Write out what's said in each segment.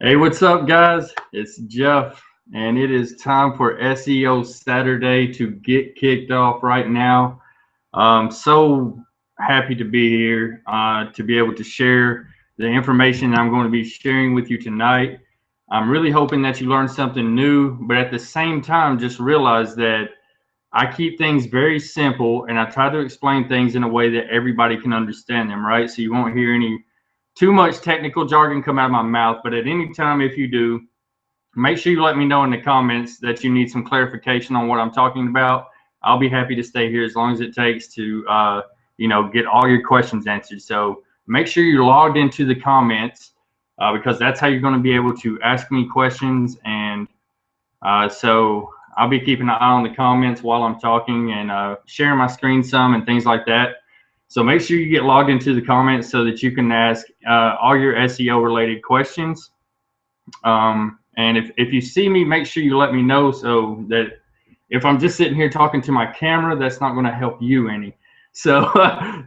Hey, what's up, guys? It's Jeff, and it is time for SEO Saturday to get kicked off right now. I'm so happy to be here to be able to share the information I'm going to be sharing with you tonight. I'm really hoping that you learn something new, but at the same time, just realize that I keep things very simple and I try to explain things in a way that everybody can understand them, right? So you won't hear any too much technical jargon come out of my mouth, but at any time, if you do, make sure you let me know in the comments that you need some clarification on what I'm talking about. I'll be happy to stay here as long as it takes to, get all your questions answered. So make sure you're logged into the comments because that's how you're going to be able to ask me questions. And so I'll be keeping an eye on the comments while I'm talking and sharing my screen some and things like that. So make sure you get logged into the comments so that you can ask all your SEO related questions. And if you see me, make sure you let me know so that if I'm just sitting here talking to my camera, that's not going to help you any. So,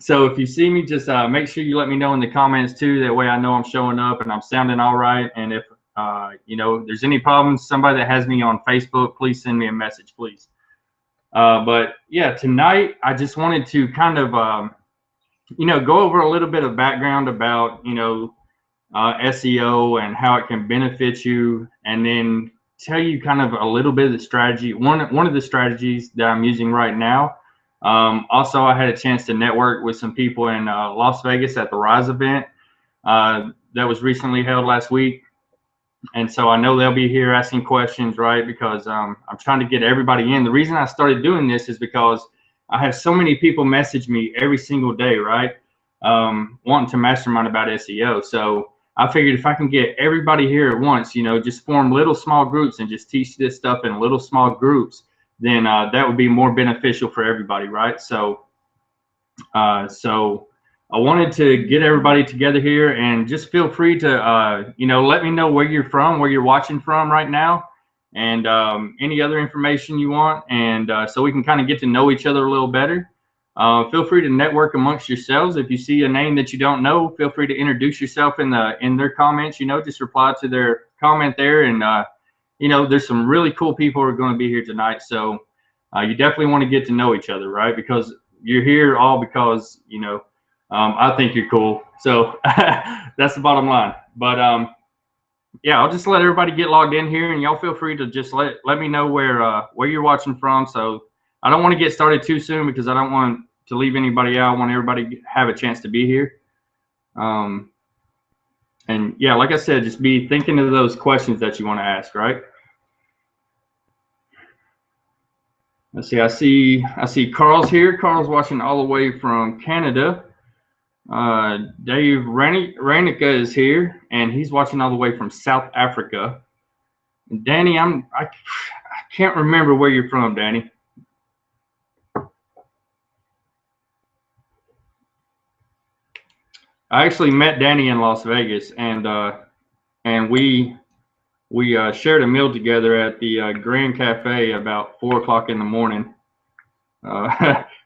so if you see me, just make sure you let me know in the comments too. That way I know I'm showing up and I'm sounding all right. And if, there's any problems, somebody that has me on Facebook, please send me a message, please. But yeah, tonight I just wanted to kind of, go over a little bit of background about, SEO and how it can benefit you, and then tell you kind of a little bit of the strategy. One of the strategies that I'm using right now. Also, I had a chance to network with some people in Las Vegas at the Rise event that was recently held last week. And so I know they'll be here asking questions, right? Because I'm trying to get everybody in. The reason I started doing this is because I have so many people message me every single day, right? Wanting to mastermind about SEO. So I figured if I can get everybody here at once, just form little small groups and just teach this stuff in little small groups, then that would be more beneficial for everybody, right? So I wanted to get everybody together here, and just feel free to, let me know where you're from, where you're watching from right now, and any other information you want. And so we can kind of get to know each other a little better. Feel free to network amongst yourselves. If you see a name that you don't know, feel free to introduce yourself in their comments. Just reply to their comment there. And there's some really cool people who are going to be here tonight. So you definitely want to get to know each other, right? Because you're here all because I think you're cool. So that's the bottom line. But yeah, I'll just let everybody get logged in here, and y'all feel free to just let me know where you're watching from. So I don't want to get started too soon because I don't want to leave anybody out. I want everybody to have a chance to be here. And yeah, like I said, just be thinking of those questions that you want to ask, right? Let's see. I see Carl's here. Carl's watching all the way from Canada. Dave Ranica is here, and he's watching all the way from South Africa. And Danny, I can't remember where you're from, Danny. I actually met Danny in Las Vegas, and we shared a meal together at the Grand Cafe about 4 o'clock in the morning.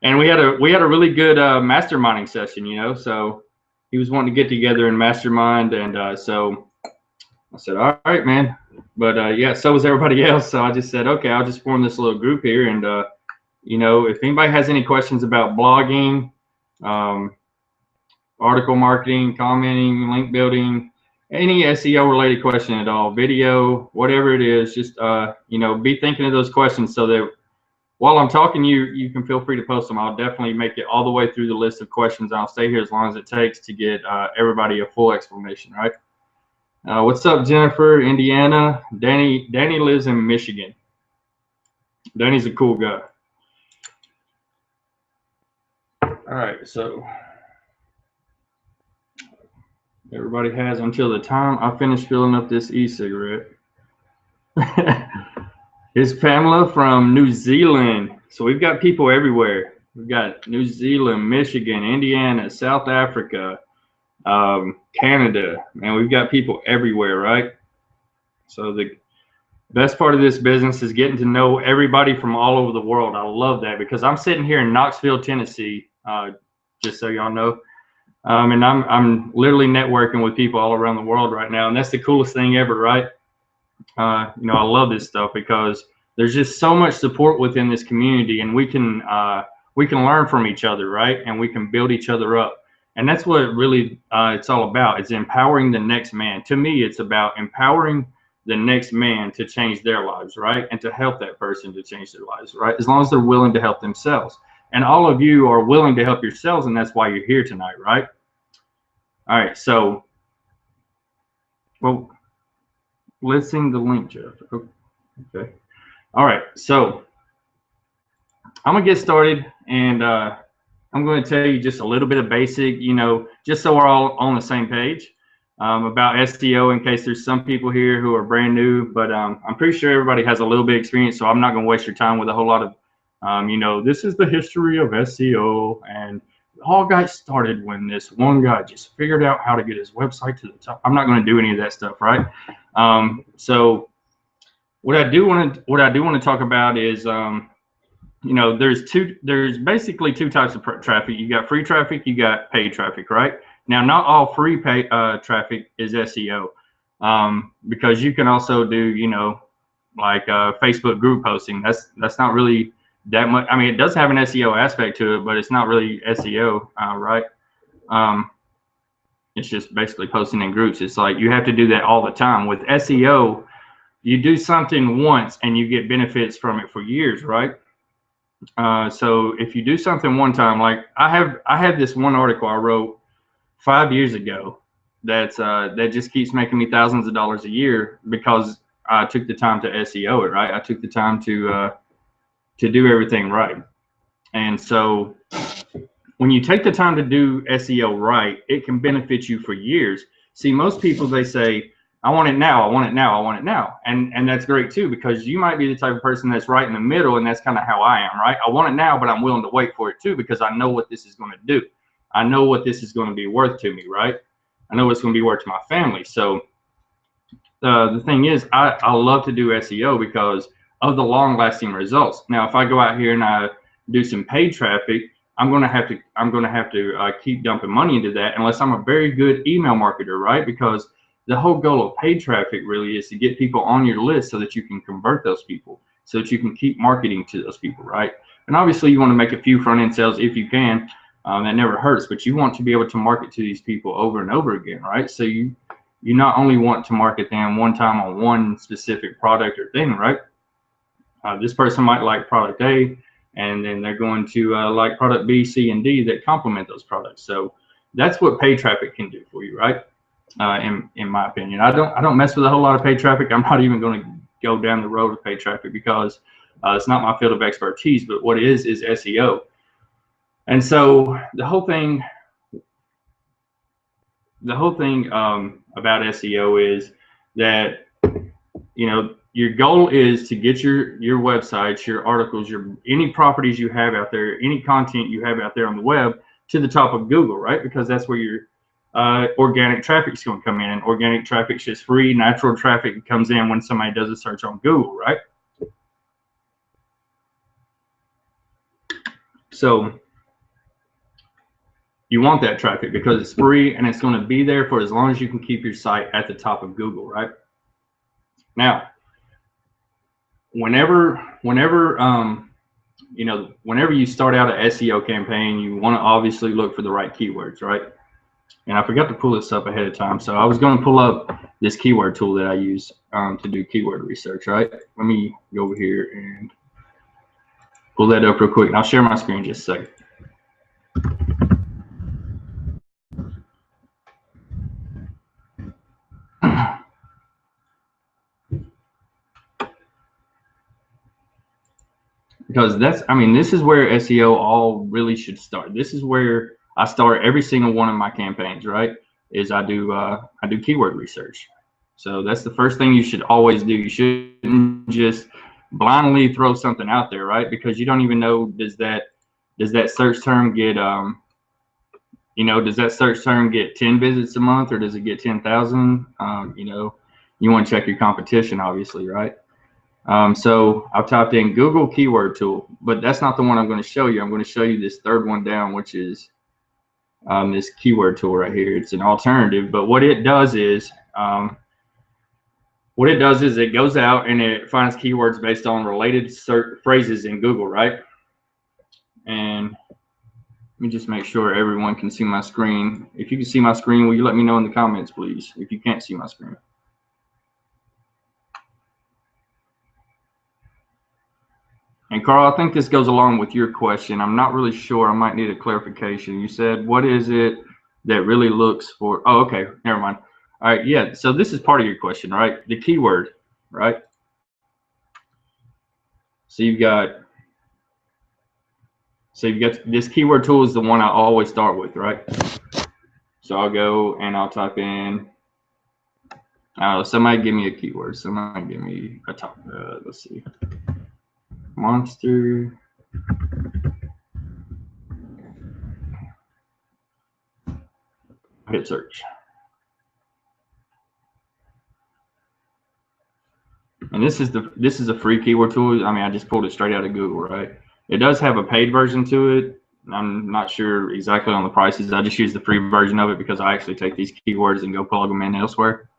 And we had a really good masterminding session, so he was wanting to get together and mastermind, and so I said, all right, man. But yeah, so was everybody else. So I just said, okay, I'll just form this little group here, and if anybody has any questions about blogging, article marketing, commenting, link building, any SEO related question at all, video, whatever it is, just be thinking of those questions so that while I'm talking, you can feel free to post them. I'll definitely make it all the way through the list of questions. I'll stay here as long as it takes to get everybody a full explanation, right? What's up, Jennifer, Indiana? Danny lives in Michigan. Danny's a cool guy. All right, so everybody has until the time I finish filling up this e-cigarette. Here's Pamela from New Zealand. So we've got people everywhere. We've got New Zealand, Michigan, Indiana, South Africa, Canada, and we've got people everywhere, right? So the best part of this business is getting to know everybody from all over the world. I love that because I'm sitting here in Knoxville, Tennessee, just so y'all know. And I'm literally networking with people all around the world right now, and that's the coolest thing ever, right? You know, I love this stuff because there's just so much support within this community, and we can learn from each other, right? And we can build each other up, and that's what really it's all about. It's empowering the next man. To me, it's about empowering the next man to change their lives, right? And to help that person to change their lives, right? As long as they're willing to help themselves. And all of you are willing to help yourselves, and that's why you're here tonight, right? All right, so, well, let's sing the link, Jeff. Okay. All right, so I'm gonna get started, and I'm going to tell you just a little bit of basic, you know, just so we're all on the same page about SEO, in case there's some people here who are brand new, but I'm pretty sure everybody has a little bit of experience, so I'm not going to waste your time with a whole lot of, you know, this is the history of SEO, and it all got started when this one guy just figured out how to get his website to the top. I'm not going to do any of that stuff, right? So what I do want to talk about is, you know, there's basically two types of traffic. You got free traffic, you got paid traffic, right? Now, not all free traffic is SEO, because you can also do, you know, like Facebook group posting. That's not really that much. I mean, it does have an SEO aspect to it, but it's not really SEO, right? It's just basically posting in groups. It's like you have to do that all the time. With SEO, you do something once and you get benefits from it for years, right? So if you do something one time, like I had this one article I wrote 5 years ago that just keeps making me thousands of dollars a year because I took the time to SEO it, right? I took the time to do everything right. And so when you take the time to do SEO right, it can benefit you for years. See, most people, they say, I want it now, I want it now, I want it now. And that's great too, because you might be the type of person that's right in the middle, and that's kind of how I am, right? I want it now, but I'm willing to wait for it too, because I know what this is going to do. I know what this is going to be worth to me, right? I know what's going to be worth to my family. So the thing is, I love to do SEO because of the long lasting results. Now, if I go out here and I do some paid traffic, I'm going to have to keep dumping money into that unless I'm a very good email marketer, right? Because the whole goal of paid traffic really is to get people on your list so that you can convert those people, so that you can keep marketing to those people, right? And obviously you want to make a few front end sales if you can. That never hurts, but you want to be able to market to these people over and over again, right? So you not only want to market them one time on one specific product or thing, right? This person might like product A, and then they're going to like product B, C, and D that complement those products. So that's what paid traffic can do for you, right? In my opinion, I don't mess with a whole lot of paid traffic. I'm not even going to go down the road of paid traffic because it's not my field of expertise. But what is SEO, and so the whole thing about SEO is that, you know, your goal is to get your websites, your articles, any properties you have out there, any content you have out there on the web to the top of Google, right? Because that's where your organic traffic is going to come in, and organic traffic is just free. Natural traffic comes in when somebody does a search on Google, right? So you want that traffic because it's free and it's going to be there for as long as you can keep your site at the top of Google, right? Now, whenever you know, whenever you start out an SEO campaign, you want to obviously look for the right keywords, right? And I forgot to pull this up ahead of time, so I was going to pull up this keyword tool that I use to do keyword research, right? Let me go over here and pull that up real quick, and I'll share my screen just a second. Because this is where SEO all really should start. This is where I start every single one of my campaigns, right? Is I do keyword research. So that's the first thing you should always do. You shouldn't just blindly throw something out there, right? Because you don't even know, does that search term get you know, does that search term get 10 visits a month, or does it get 10,000? You know, you want to check your competition, obviously, right? So I've typed in Google keyword tool, but that's not the one I'm going to show you. I'm going to show you this third one down, which is this keyword tool right here. It's an alternative, but what it does is it goes out and it finds keywords based on related phrases in Google, right? And let me just make sure everyone can see my screen. If you can see my screen, will you let me know in the comments, please, if you can't see my screen? And Carl, I think this goes along with your question. I'm not really sure. I might need a clarification. You said, what is it that really looks for? Oh, okay. Never mind. All right. Yeah. So this is part of your question, right? The keyword, right? So you've got this keyword tool is the one I always start with, right? So I'll go and I'll type in, somebody give me a keyword. Somebody give me a top, let's see, monster. Hit search. And this is a free keyword tool. I mean, I just pulled it straight out of Google, right? It does have a paid version to it. I'm not sure exactly on the prices. I just use the free version of it because I actually take these keywords and go plug them in elsewhere.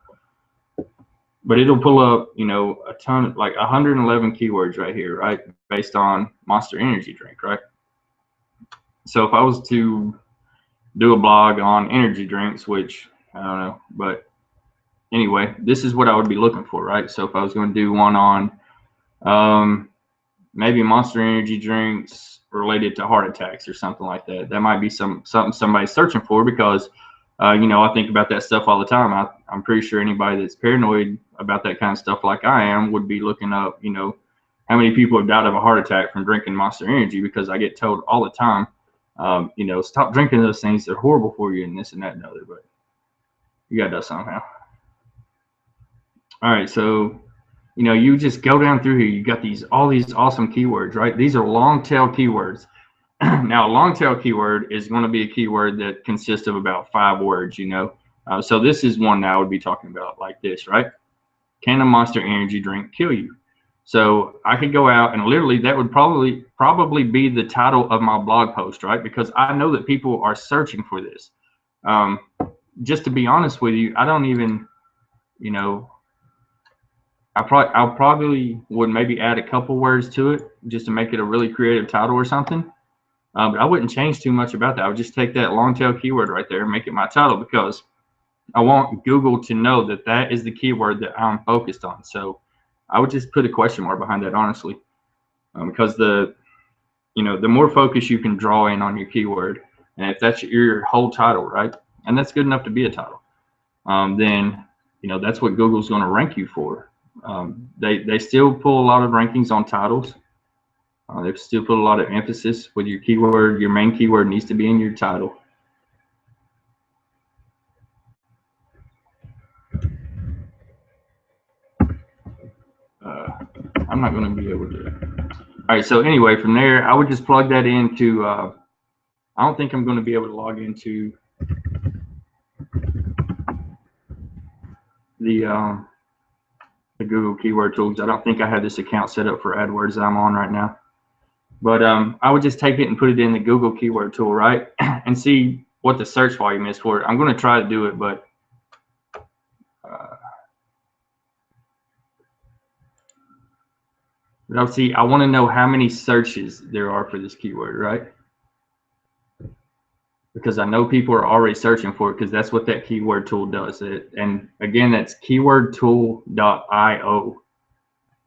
But it'll pull up, you know, a ton, like 111 keywords right here, right? Based on Monster Energy drink, right? So if I was to do a blog on energy drinks, which I don't know, but anyway, this is what I would be looking for, right? So if I was going to do one on maybe Monster Energy drinks related to heart attacks or something like that, that might be something somebody's searching for because, you know, I think about that stuff all the time. I'm pretty sure anybody that's paranoid about that kind of stuff like I am would be looking up, you know, how many people have died of a heart attack from drinking Monster Energy, because I get told all the time, you know, stop drinking those things. They're horrible for you and this and that and other, but you got that somehow. All right, so, you know, you just go down through here. You got all these awesome keywords, right? These are long tail keywords. Now, a long tail keyword is going to be a keyword that consists of about 5 words, you know. So this is one that I would be talking about like this, right? Can a Monster Energy drink kill you? So I could go out and literally that would probably be the title of my blog post, right? Because I know that people are searching for this. Just to be honest with you, I don't even, you know, I probably would maybe add a couple words to it just to make it a really creative title or something. But I wouldn't change too much about that. I would just take that long tail keyword right there and make it my title, because I want Google to know that that is the keyword that I'm focused on. So I would just put a question mark behind that, honestly, because the more focus you can draw in on your keyword, and if that's your whole title, right, and that's good enough to be a title, then, you know, that's what Google's going to rank you for. They still pull a lot of rankings on titles. They still put a lot of emphasis with your keyword. Your main keyword needs to be in your title. I'm not going to be able to. All right, so anyway, from there, I would just plug that into, I don't think I'm going to be able to log into the Google keyword tools. I don't think I have this account set up for AdWords that I'm on right now. But I would just take it and put it in the Google keyword tool, right? And see what the search volume is for it. I'm going to try to do it, but see, I want to know how many searches there are for this keyword, right? Because I know people are already searching for it, because that's what that keyword tool does. And again, that's keywordtool.io.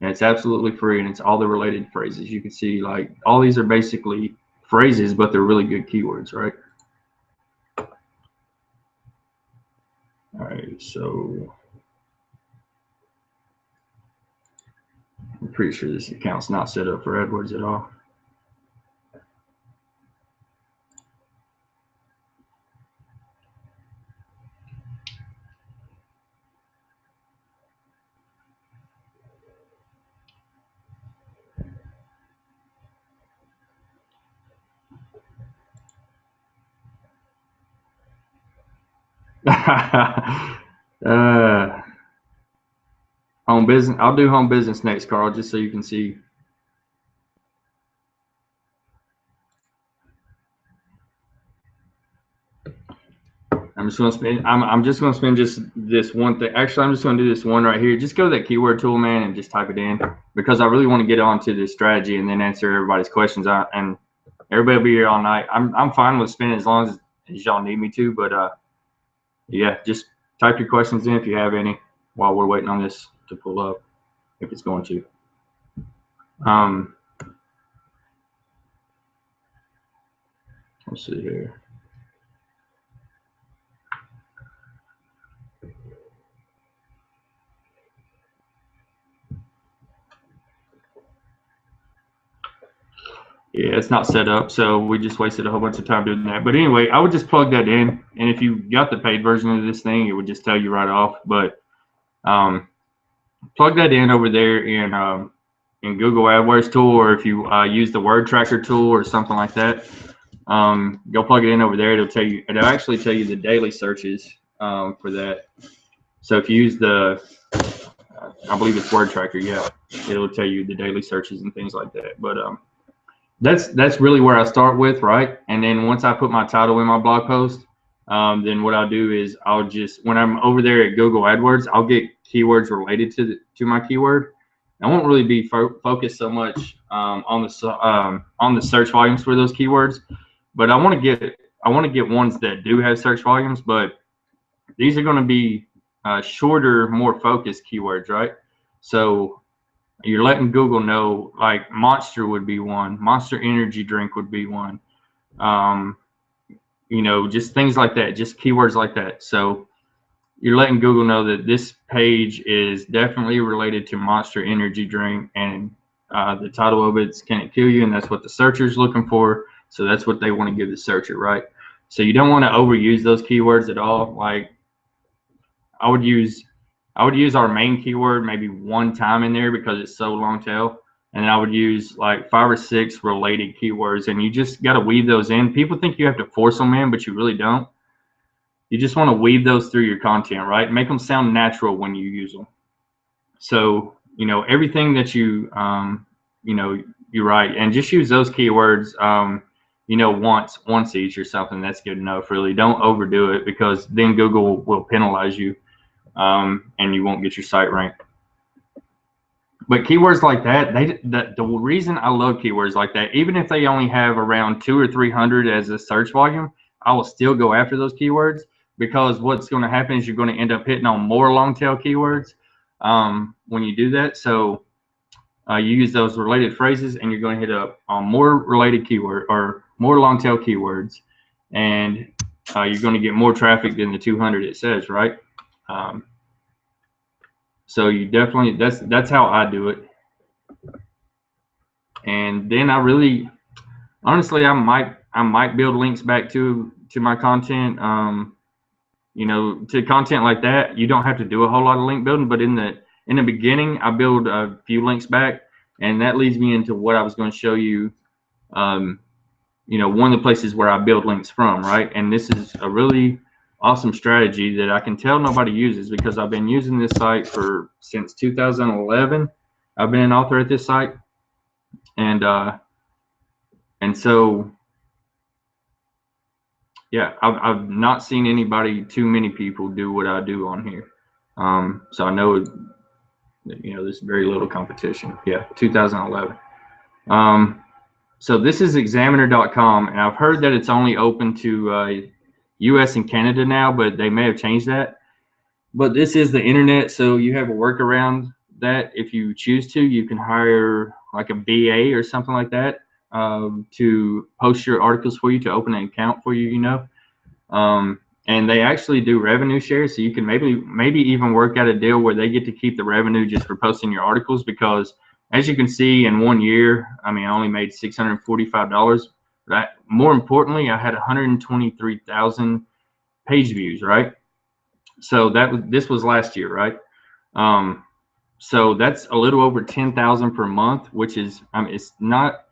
And it's absolutely free, and it's all the related phrases. You can see, like, all these are basically phrases, but they're really good keywords, right? All right, so I'm pretty sure this account's not set up for AdWords at all. Home business. I'll do home business next, Carl, just so you can see. I'm just gonna spend just this one thing. Actually, I'm just gonna do this one right here. Just go to that keyword tool, man, and just type it in, because I really want to get on to this strategy and then answer everybody's questions. And everybody will be here all night. I'm fine with spending as long as y'all need me to, but yeah, just type your questions in if you have any while we're waiting on this to pull up, if it's going to. Let's see here. Yeah, it's not set up, so we just wasted a whole bunch of time doing that. But anyway, I would just plug that in, and if you got the paid version of this thing, it would just tell you right off. But plug that in over there in Google AdWords tool, or if you use the word tracker tool or something like that, go plug it in over there. It'll actually tell you the daily searches for that. So if you use the I believe it's word tracker, yeah, it'll tell you the daily searches and things like that. But that's really where I start with, right? And then once I put my title in my blog post, then what I'll do is I'll just, when I'm over there at Google AdWords, I'll get keywords related to my keyword. I won't really be focused so much on the search volumes for those keywords, but I want to get ones that do have search volumes. But these are going to be shorter, more focused keywords, right? So you're letting Google know, like Monster would be one, Monster energy drink would be one, you know, just things like that, just keywords like that. So you're letting Google know that this page is definitely related to Monster energy drink, and the title of it's "Can It Kill You?" and that's what the searcher's looking for. So that's what they want to give the searcher, right? So you don't want to overuse those keywords at all. Like I would use our main keyword maybe one time in there because it's so long tail, and then I would use like 5 or 6 related keywords, and you just got to weave those in. People think you have to force them in, but you really don't. You just want to weave those through your content, right? Make them sound natural when you use them. So, you know, everything that you write, and just use those keywords, you know, once each or something. That's good enough, really. Don't overdo it, because then Google will penalize you, and you won't get your site ranked. But keywords like that, the reason I love keywords like that, even if they only have around 200 or 300 as a search volume, I will still go after those keywords, because what's going to happen is you're going to end up hitting on more long tail keywords when you do that. So you use those related phrases, and you're going to hit up on more related keyword or more long tail keywords, and you're going to get more traffic than the 200 it says, right? So you definitely, that's how I do it. And then I really, honestly, I might build links back to my content. You know, to content like that, you don't have to do a whole lot of link building. But in the beginning, I build a few links back, and that leads me into what I was going to show you. You know, one of the places where I build links from, right? And this is a really awesome strategy that I can tell nobody uses, because I've been using this site since 2011. I've been an author at this site, and so yeah, I've not seen too many people do what I do on here. So I know, you know, there's very little competition. Yeah, 2011. So this is examiner.com, and I've heard that it's only open to US and Canada now, but they may have changed that. But this is the internet, so you have a workaround that if you choose to, you can hire like a BA or something like that to post your articles for you, to open an account for you, you know. And they actually do revenue share, so you can maybe even work out a deal where they get to keep the revenue just for posting your articles, because as you can see, in 1 year, I mean, I only made $645. Right? More importantly, I had 123,000 page views, right? So this was last year, right? So that's a little over 10,000 per month, which is, I mean, it's not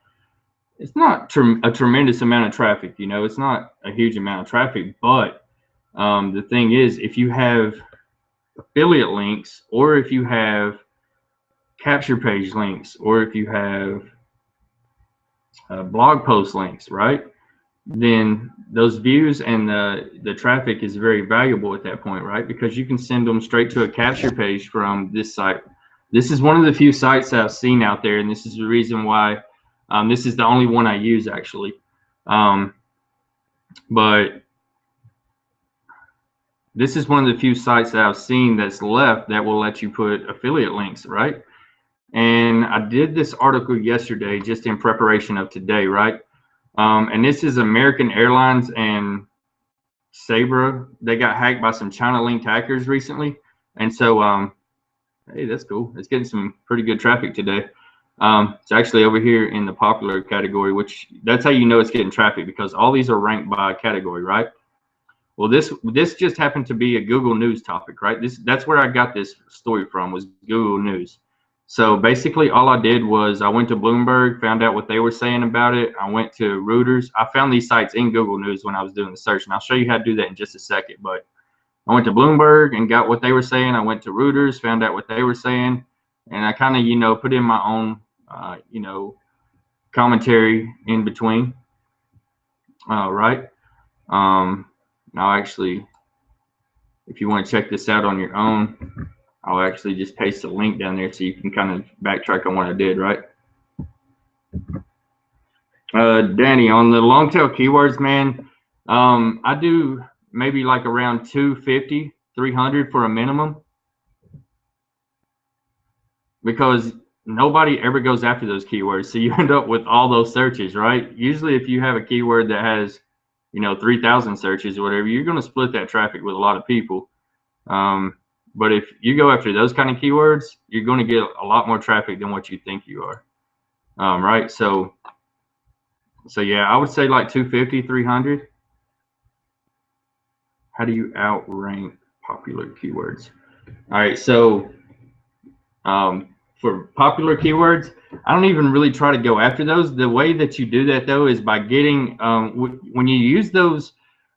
a tremendous amount of traffic, you know, it's not a huge amount of traffic, but the thing is, if you have affiliate links, or if you have capture page links, or if you have blog post links, right, then those views and the traffic is very valuable at that point, right? Because you can send them straight to a capture page from this site. This is one of the few sites that I've seen out there, and this is the reason why this is the only one I use actually. But this is one of the few sites that I've seen that's left that will let you put affiliate links, right? And I did this article yesterday just in preparation of today, right? And this is American Airlines and Sabra. They got hacked by some China linked hackers recently. And so, hey, that's cool. It's getting some pretty good traffic today. It's actually over here in the popular category, which that's how you know it's getting traffic, because all these are ranked by category, right? Well, this just happened to be a Google News topic, right? That's where I got this story from, was Google News. So basically all I did was I went to Bloomberg, found out what they were saying about it. I went to Reuters. I found these sites in Google News when I was doing the search, and I'll show you how to do that in just a second. But I went to Bloomberg and got what they were saying. I went to Reuters, found out what they were saying, and I kind of, put in my own, commentary in between. Right. I'll actually, if you want to check this out on your own, I'll actually just paste a link down there so you can kind of backtrack on what I did, right? Danny, on the long tail keywords, man, I do maybe like around 250, 300 for a minimum, because nobody ever goes after those keywords. So you end up with all those searches, right? Usually if you have a keyword that has, 3,000 searches or whatever, you're going to split that traffic with a lot of people. But if you go after those kind of keywords, you're going to get a lot more traffic than what you think you are. Right. So yeah, I would say like 250, 300. How do you outrank popular keywords? All right. So for popular keywords, I don't even really try to go after those. The way that you do that though is by getting when you use those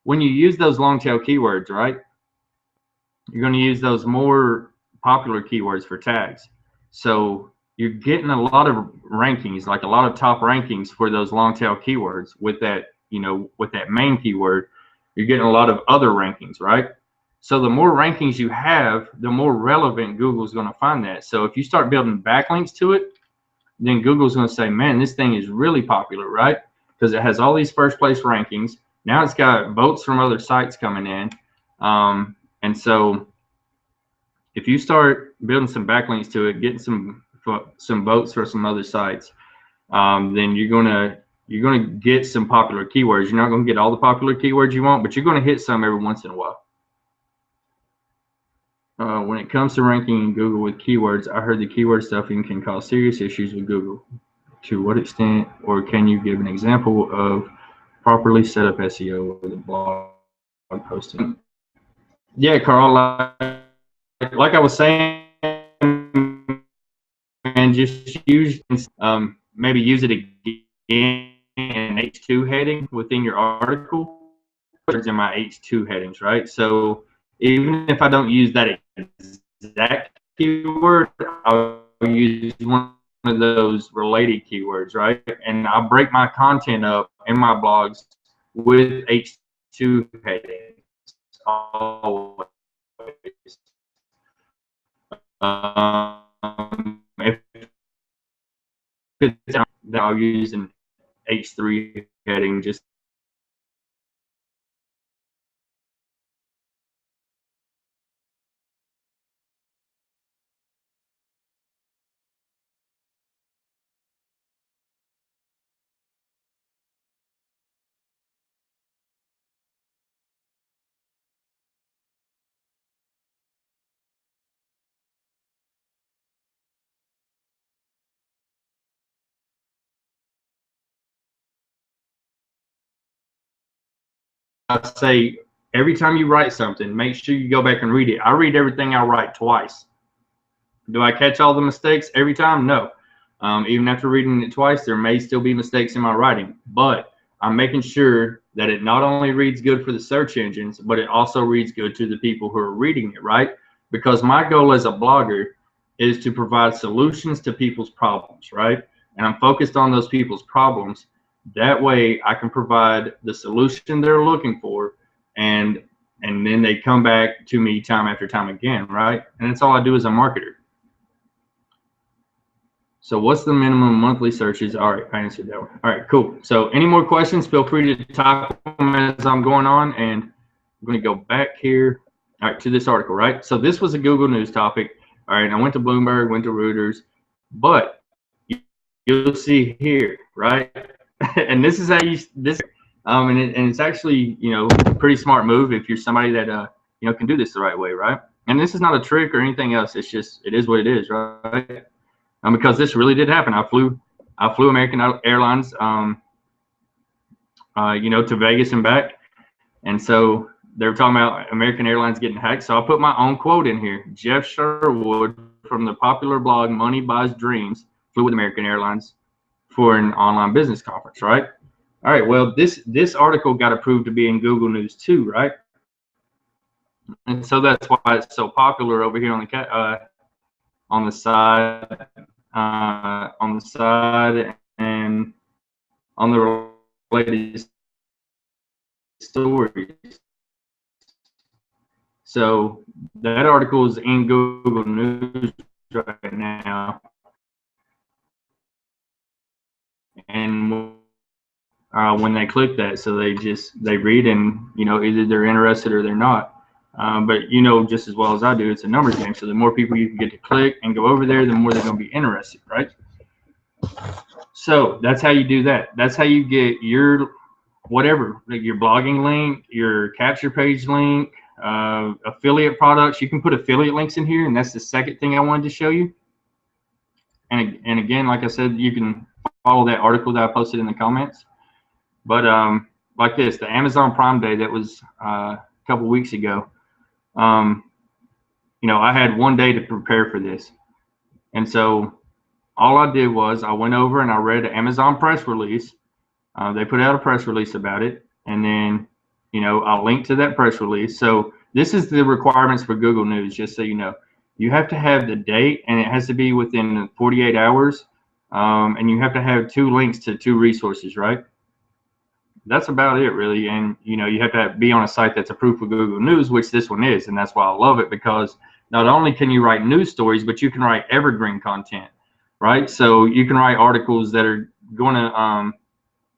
long tail keywords, right? You're going to use those more popular keywords for tags. So you're getting a lot of rankings, like a lot of top rankings for those long tail keywords with that, with that main keyword. You're getting a lot of other rankings, right? So the more rankings you have, the more relevant Google's going to find that. So if you start building backlinks to it, then Google's going to say, man, this thing is really popular, right? Because it has all these first place rankings. Now it's got votes from other sites coming in. And so if you start building some backlinks to it, getting some votes for some other sites, then you're gonna get some popular keywords. You're not gonna get all the popular keywords you want, but you're gonna hit some every once in a while. When it comes to ranking in Google with keywords, I heard the keyword stuffing can cause serious issues with Google. To what extent, or can you give an example of properly set up SEO with a blog posting? Yeah, Carl, like I was saying, and just use maybe use it again in an H2 heading within your article. In my H2 headings, right? So even if I don't use that exact keyword, I'll use one of those related keywords, right? And I'll break my content up in my blogs with H2 headings always. If it's out, then I'll use an H3 heading just I say every time you write something, make sure you go back and read it. I read everything I write twice. Do I catch all the mistakes every time? No. Even after reading it twice, there may still be mistakes in my writing, but I'm making sure that it not only reads good for the search engines, but it also reads good to the people who are reading it, right? Because my goal as a blogger is to provide solutions to people's problems, right? And I'm focused on those people's problems. That way I can provide the solution they're looking for, and then they come back to me time after time again, right? And that's all I do as a marketer. So what's the minimum monthly searches? All right, I answered that one. All right, cool. So any more questions, feel free to type them as I'm going on, and I'm going to go back here, all right, to this article, right? So this was a Google News topic. All right, I went to Bloomberg, went to Reuters, but you'll see here, right? And this is how you, and it's actually, you know, a pretty smart move if you're somebody that, you know, can do this the right way, right? And this is not a trick or anything else. It's just, it is what it is, right? Because this really did happen. I flew American Airlines, you know, to Vegas and back. And so they were talking about American Airlines getting hacked. So I put my own quote in here. Jeff Sherwood from the popular blog Money Buys Dreams flew with American Airlines for an online business conference, right? All right, well, this article got approved to be in Google News too, right? And so that's why it's so popular over here on the side, and on the related stories. So that article is in Google News right now, and when they click that, so they read, and you know, either they're interested or they're not. But you know, just as well as I do, it's a numbers game. So the more people you can get to click and go over there, the more they're going to be interested, right? So that's how you do that. That's how you get your whatever, like your blogging link, your capture page link, affiliate products. You can put affiliate links in here, and that's the second thing I wanted to show you. And again, like I said, you can follow that article that I posted in the comments. But like this, the Amazon Prime Day that was a couple weeks ago, you know, I had one day to prepare for this. And so all I did was I went over and I read the Amazon press release. They put out a press release about it. And then, you know, I'll link to that press release. So this is the requirements for Google News, just so you know. You have to have the date, and it has to be within 48 hours. And you have to have 2 links to 2 resources, right? That's about it, really. And you know, you have to be on a site that's approved for Google News, which this one is, and that's why I love it, because not only can you write news stories, but you can write evergreen content, right? So you can write articles that are going to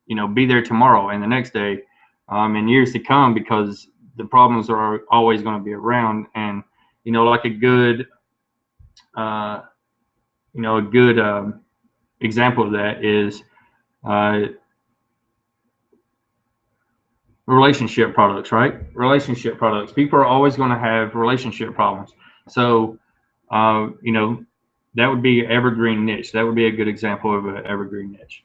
you know, be there tomorrow and the next day, and years to come, because the problems are always going to be around. And you know, like a good you know, a good example of that is relationship products, right? Relationship products. People are always going to have relationship problems. So, you know, that would be an evergreen niche. That would be a good example of an evergreen niche.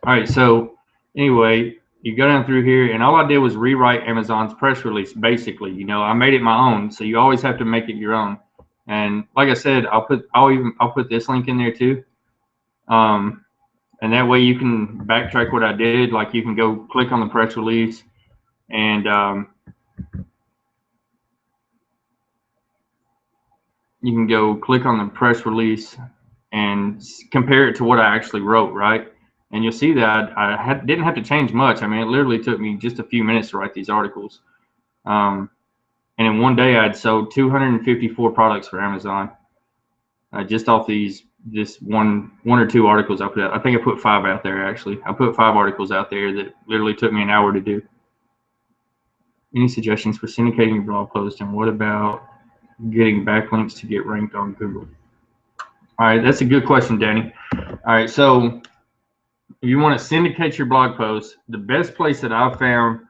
All right. So anyway, you go down through here, and all I did was rewrite Amazon's press release. Basically, you know, I made it my own. So you always have to make it your own. And like I said, I'll put this link in there too. And that way you can backtrack what I did. Like you can go click on the press release, and you can go click on the press release and compare it to what I actually wrote, right? And you'll see that I didn't have to change much. I mean, it literally took me just a few minutes to write these articles. And in one day, I'd sold 254 products for Amazon, just off this one or two articles I put out. I think I put 5 out there, actually. I put 5 articles out there that literally took me an hour to do. Any suggestions for syndicating your blog post, and what about getting backlinks to get ranked on Google? All right, that's a good question, Danny. All right, so if you want to syndicate your blog post, the best place that I've found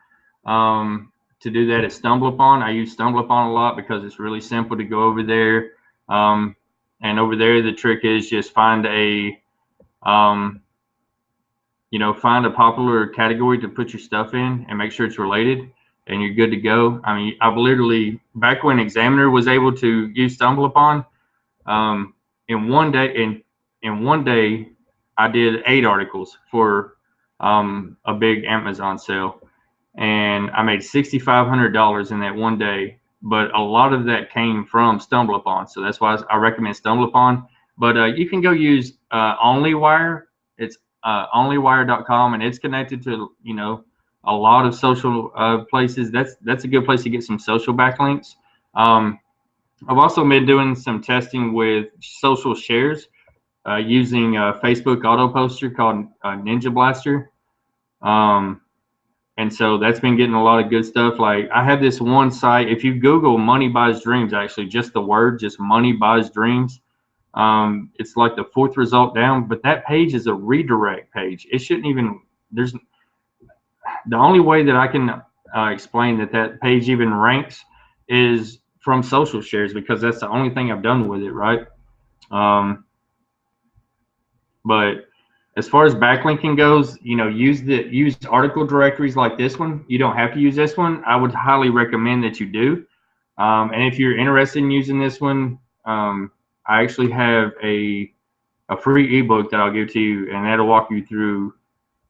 to do that is StumbleUpon. I use StumbleUpon a lot because it's really simple to go over there. And over there, the trick is just find a, you know, find a popular category to put your stuff in and make sure it's related, and you're good to go. I mean, I've literally, back when Examiner was able to use StumbleUpon, in one day, I did 8 articles for a big Amazon sale, and I made $6,500 in that one day. But a lot of that came from StumbleUpon, so that's why I recommend StumbleUpon. But you can go use OnlyWire. It's onlywire.com, and it's connected to, you know, a lot of social places. That's a good place to get some social backlinks. I've also been doing some testing with social shares using a Facebook auto poster called Ninja Blaster. And so that's been getting a lot of good stuff. Like I have this one site, if you Google Money Buys Dreams, actually just the word, just Money Buys Dreams, it's like the fourth result down, but that page is a redirect page. It shouldn't even, there's the only way that I can explain that page even ranks is from social shares, because that's the only thing I've done with it, right? But as far as backlinking goes, you know, use article directories like this one. You don't have to use this one. I would highly recommend that you do. And if you're interested in using this one, I actually have a free ebook that I'll give to you, and that'll walk you through,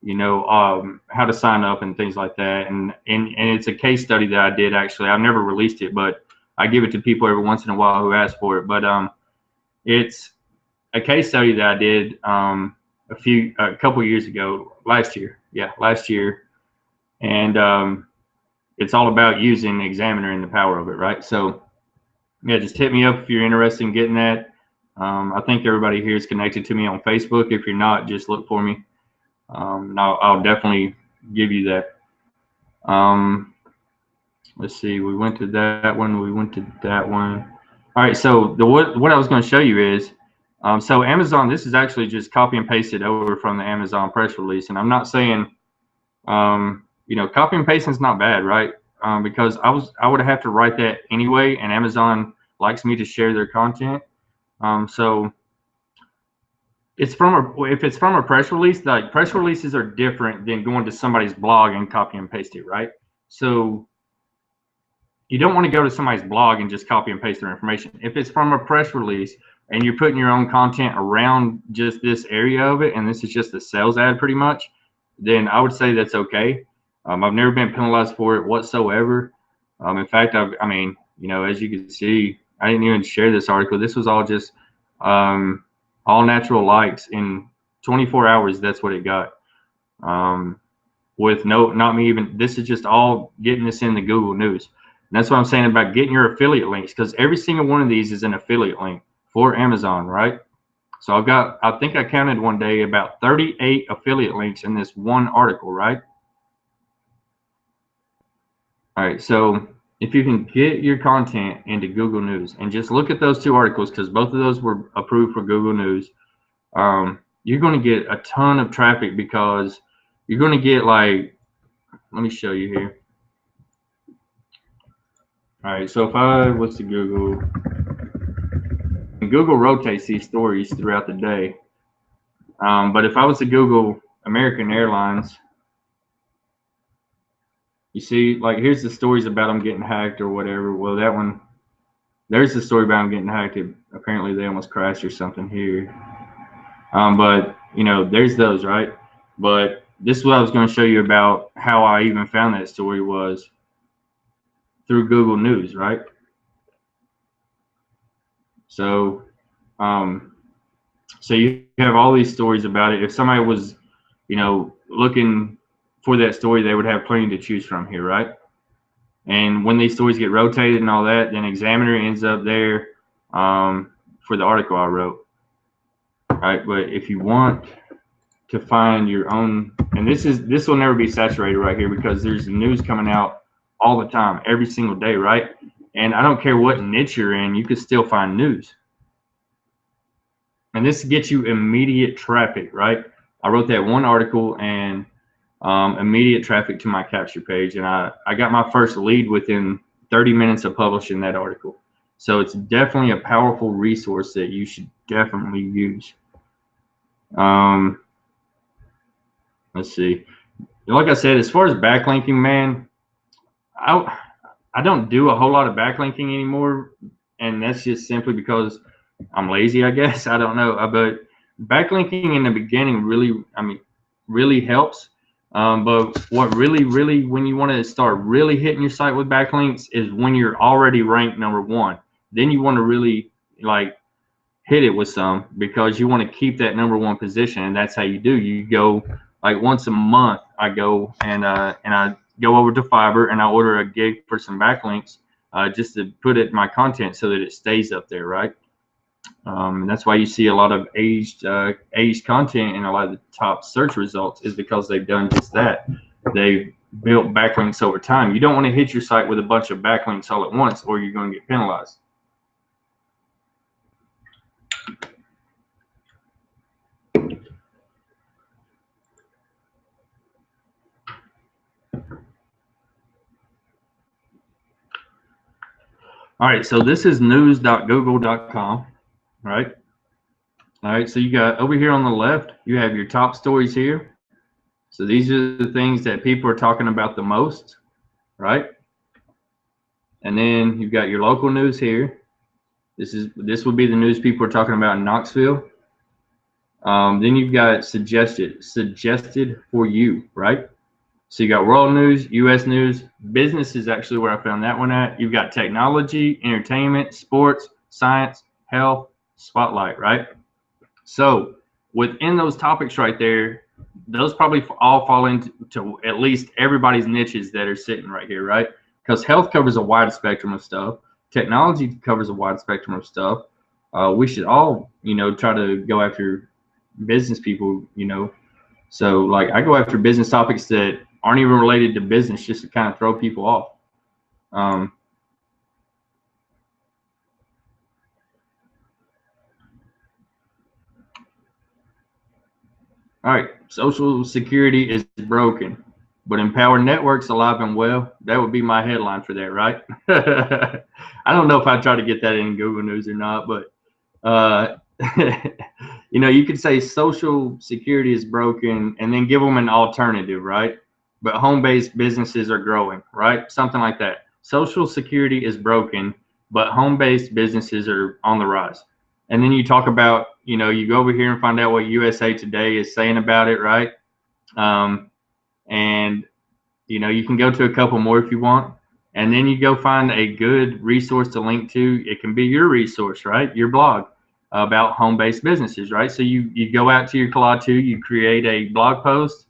you know, how to sign up and things like that. And it's a case study that I did, actually. I've never released it, but I give it to people every once in a while who ask for it. But it's a case study that I did a couple years ago, last year, and it's all about using Examiner and the power of it, right? So yeah, just hit me up if you're interested in getting that. I think everybody here is connected to me on Facebook. If you're not, just look for me. And I'll definitely give you that. Let's see, we went to that one, we went to that one. All right, so what I was going to show you is, so Amazon, this is actually just copy and pasted over from the Amazon press release. And I'm not saying, you know, copy and pasting is not bad, right? Because I would have to write that anyway, and Amazon likes me to share their content. So if it's from a press release, like press releases are different than going to somebody's blog and copy and paste it, right? So you don't want to go to somebody's blog and just copy and paste their information. If it's from a press release and you're putting your own content around just this area of it, and this is just a sales ad pretty much, then I would say that's okay. I've never been penalized for it whatsoever. In fact, I mean, you know, as you can see, I didn't even share this article. This was all just all natural likes in 24 hours. That's what it got. With not me even, this is just all getting this in the Google News. And that's what I'm saying about getting your affiliate links, because every single one of these is an affiliate link for Amazon, right? So I think I counted one day about 38 affiliate links in this one article, right? All right, so if you can get your content into Google News and just look at those two articles, because both of those were approved for Google News, you're going to get a ton of traffic, because you're going to get, like, let me show you here. All right, so if I was to Google, and Google rotates these stories throughout the day, but if I was to Google American Airlines, you see, like, here's the stories about them getting hacked or whatever. Well, that one, there's the story about them getting hacked. Apparently they almost crashed or something here. But, you know, there's those, right? But this is what I was going to show you about how I even found that story, was through Google News, right? So, so you have all these stories about it. If somebody was, you know, looking for that story, they would have plenty to choose from here, right? And when these stories get rotated and all that, then Examiner ends up there for the article I wrote, right? But if you want to find your own, and this will never be saturated right here, because there's news coming out all the time, every single day, right? And I don't care what niche you're in, you could still find news. And this gets you immediate traffic, right? I wrote that one article, and immediate traffic to my capture page, and I got my first lead within 30 minutes of publishing that article. So it's definitely a powerful resource that you should definitely use. Let's see. Like I said, as far as backlinking, man, I don't do a whole lot of backlinking anymore, and that's just simply because I'm lazy, I guess. I don't know, but backlinking in the beginning really helps. But what really, when you want to start really hitting your site with backlinks, is when you're already ranked #1. Then you want to really, like, hit it with some, because you want to keep that #1 position, and that's how you do. You go like once a month. I go and I go over to Fiverr and I order a gig for some backlinks, just to put it in my content so that it stays up there, right? And that's why you see a lot of aged content in a lot of the top search results, is because they've done just that. They've built backlinks over time. You don't want to hit your site with a bunch of backlinks all at once, or you're going to get penalized. All right, so this is news.google.com, right? All right, so you got over here on the left, you have your top stories here. So these are the things that people are talking about the most, right? And then you've got your local news here. This would be the news people are talking about in Knoxville. Then you've got suggested for you, right? So you got world news, U.S. news, business is actually where I found that one at. You've got technology, entertainment, sports, science, health, spotlight, right? So within those topics right there, those probably all fall into at least everybody's niches that are sitting right here, right? Because health covers a wide spectrum of stuff. Technology covers a wide spectrum of stuff. We should all, try to go after business people, So like I go after business topics that aren't even related to business, just to kind of throw people off. All right, social security is broken, but empower networks alive and well. That would be my headline for that, right? I don't know if I try to get that in Google News or not, but you could say social security is broken and then give them an alternative, right? But home-based businesses are growing, right? Something like that. Social security is broken, but home-based businesses are on the rise. And then you talk about, you go over here and find out what USA Today is saying about it, right? And, you can go to a couple more if you want. And then you go find a good resource to link to. It can be your resource, right? Your blog about home-based businesses, right? So you go out to your Claude 2, you create a blog post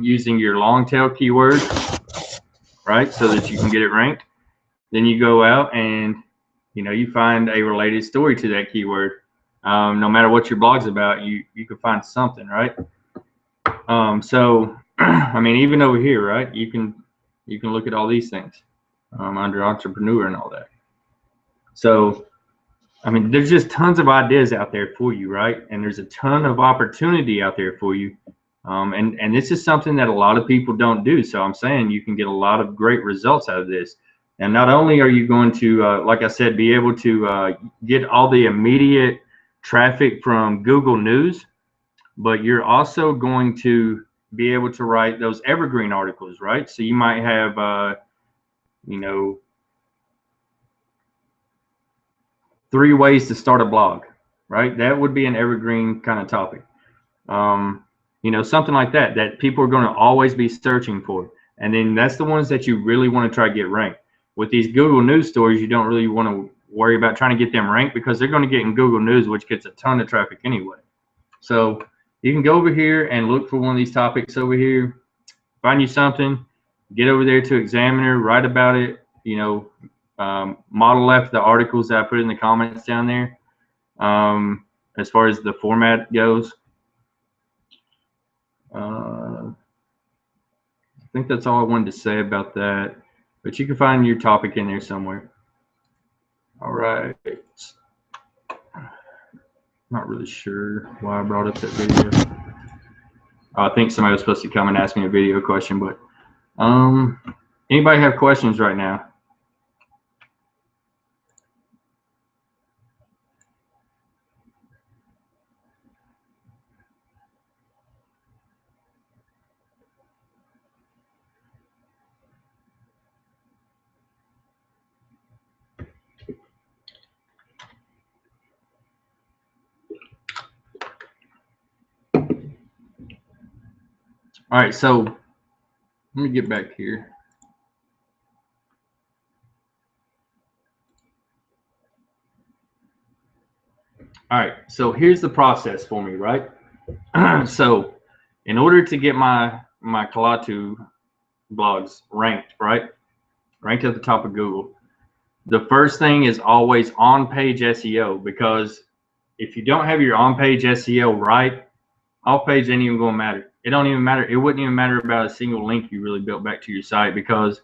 using your long tail keywords, right? So that you can get it ranked. Then you go out and, you find a related story to that keyword. No matter what your blog's about, you can find something, right? So, I mean, even over here, right? You can look at all these things under entrepreneur and all that. So, I mean, there's just tons of ideas out there for you, right? And there's a ton of opportunity out there for you. And this is something that a lot of people don't do. So I'm saying you can get a lot of great results out of this. And not only are you going to, like I said, be able to get all the immediate traffic from Google News, but you're also going to be able to write those evergreen articles, right? So you might have, 3 ways to start a blog, right? That would be an evergreen kind of topic. Something like that people are going to always be searching for. And then that's the ones that you really want to try to get ranked. With these Google News stories, you don't really want to worry about trying to get them ranked, because they're going to get in Google News, which gets a ton of traffic anyway. So you can go over here and look for one of these topics over here, find you something, get over there to Examiner, write about it, model after the articles that I put in the comments down there. As far as the format goes, I think that's all I wanted to say about that, but you can find your topic in there somewhere. All right. Not really sure why I brought up that video. I think somebody was supposed to come and ask me a video question, but anybody have questions right now? All right, so let me get back here. All right, so here's the process for me, right? So in order to get my Kalatu blogs ranked, right? Ranked at the top of Google, the first thing is always on-page SEO, because if you don't have your on-page SEO right, off-page ain't even gonna matter. It don't even matter. It wouldn't even matter about a single link you really built back to your site, because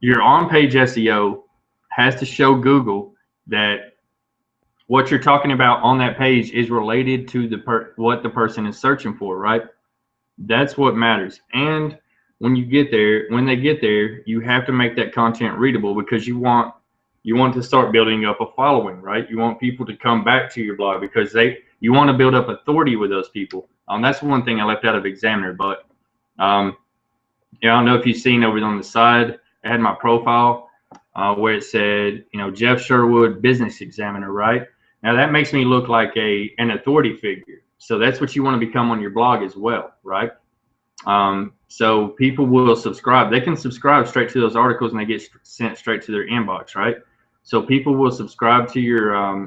your on-page SEO has to show Google that what you're talking about on that page is related to what the person is searching for, right? That's what matters. And when they get there, you have to make that content readable, because you want to start building up a following, right? You want people to come back to your blog because you want to build up authority with those people. That's one thing I left out of Examiner, but yeah, I don't know if you've seen over on the side, I had my profile where it said, Jeff Sherwood, Business Examiner, right? Now that makes me look like an authority figure. So that's what you want to become on your blog as well, right? So people will subscribe. They can subscribe straight to those articles and they get sent straight to their inbox, right? So people will subscribe to your,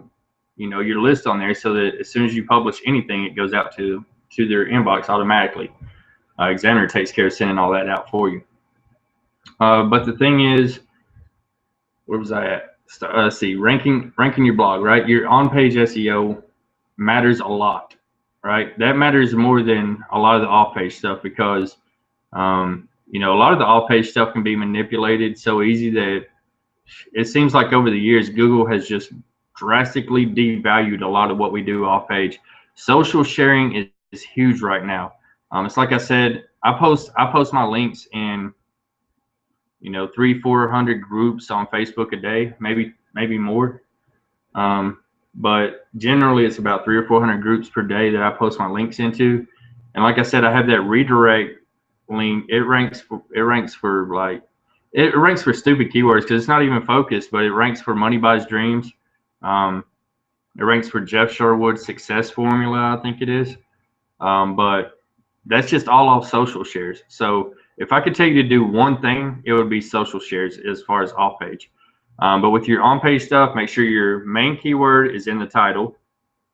your list on there, so that as soon as you publish anything, it goes out to their inbox automatically. Examiner takes care of sending all that out for you. But the thing is, where was I at? Let's see, ranking your blog, right? Your on-page SEO matters a lot, right? That matters more than a lot of the off-page stuff, because a lot of the off-page stuff can be manipulated so easy that it seems like over the years Google has just drastically devalued a lot of what we do off-page. Social sharing is huge right now. It's like I said, I post my links in 300-400 groups on Facebook a day, maybe more. But generally it's about 300 or 400 groups per day that I post my links into. And like I said, I have that redirect link. It ranks for stupid keywords, because it's not even focused, but it ranks for Money Buys Dreams. It ranks for Jeff Sherwood Success Formula, I think it is. But that's just all off social shares. So if I could tell you to do one thing, it would be social shares as far as off page. But with your on page stuff, make sure your main keyword is in the title.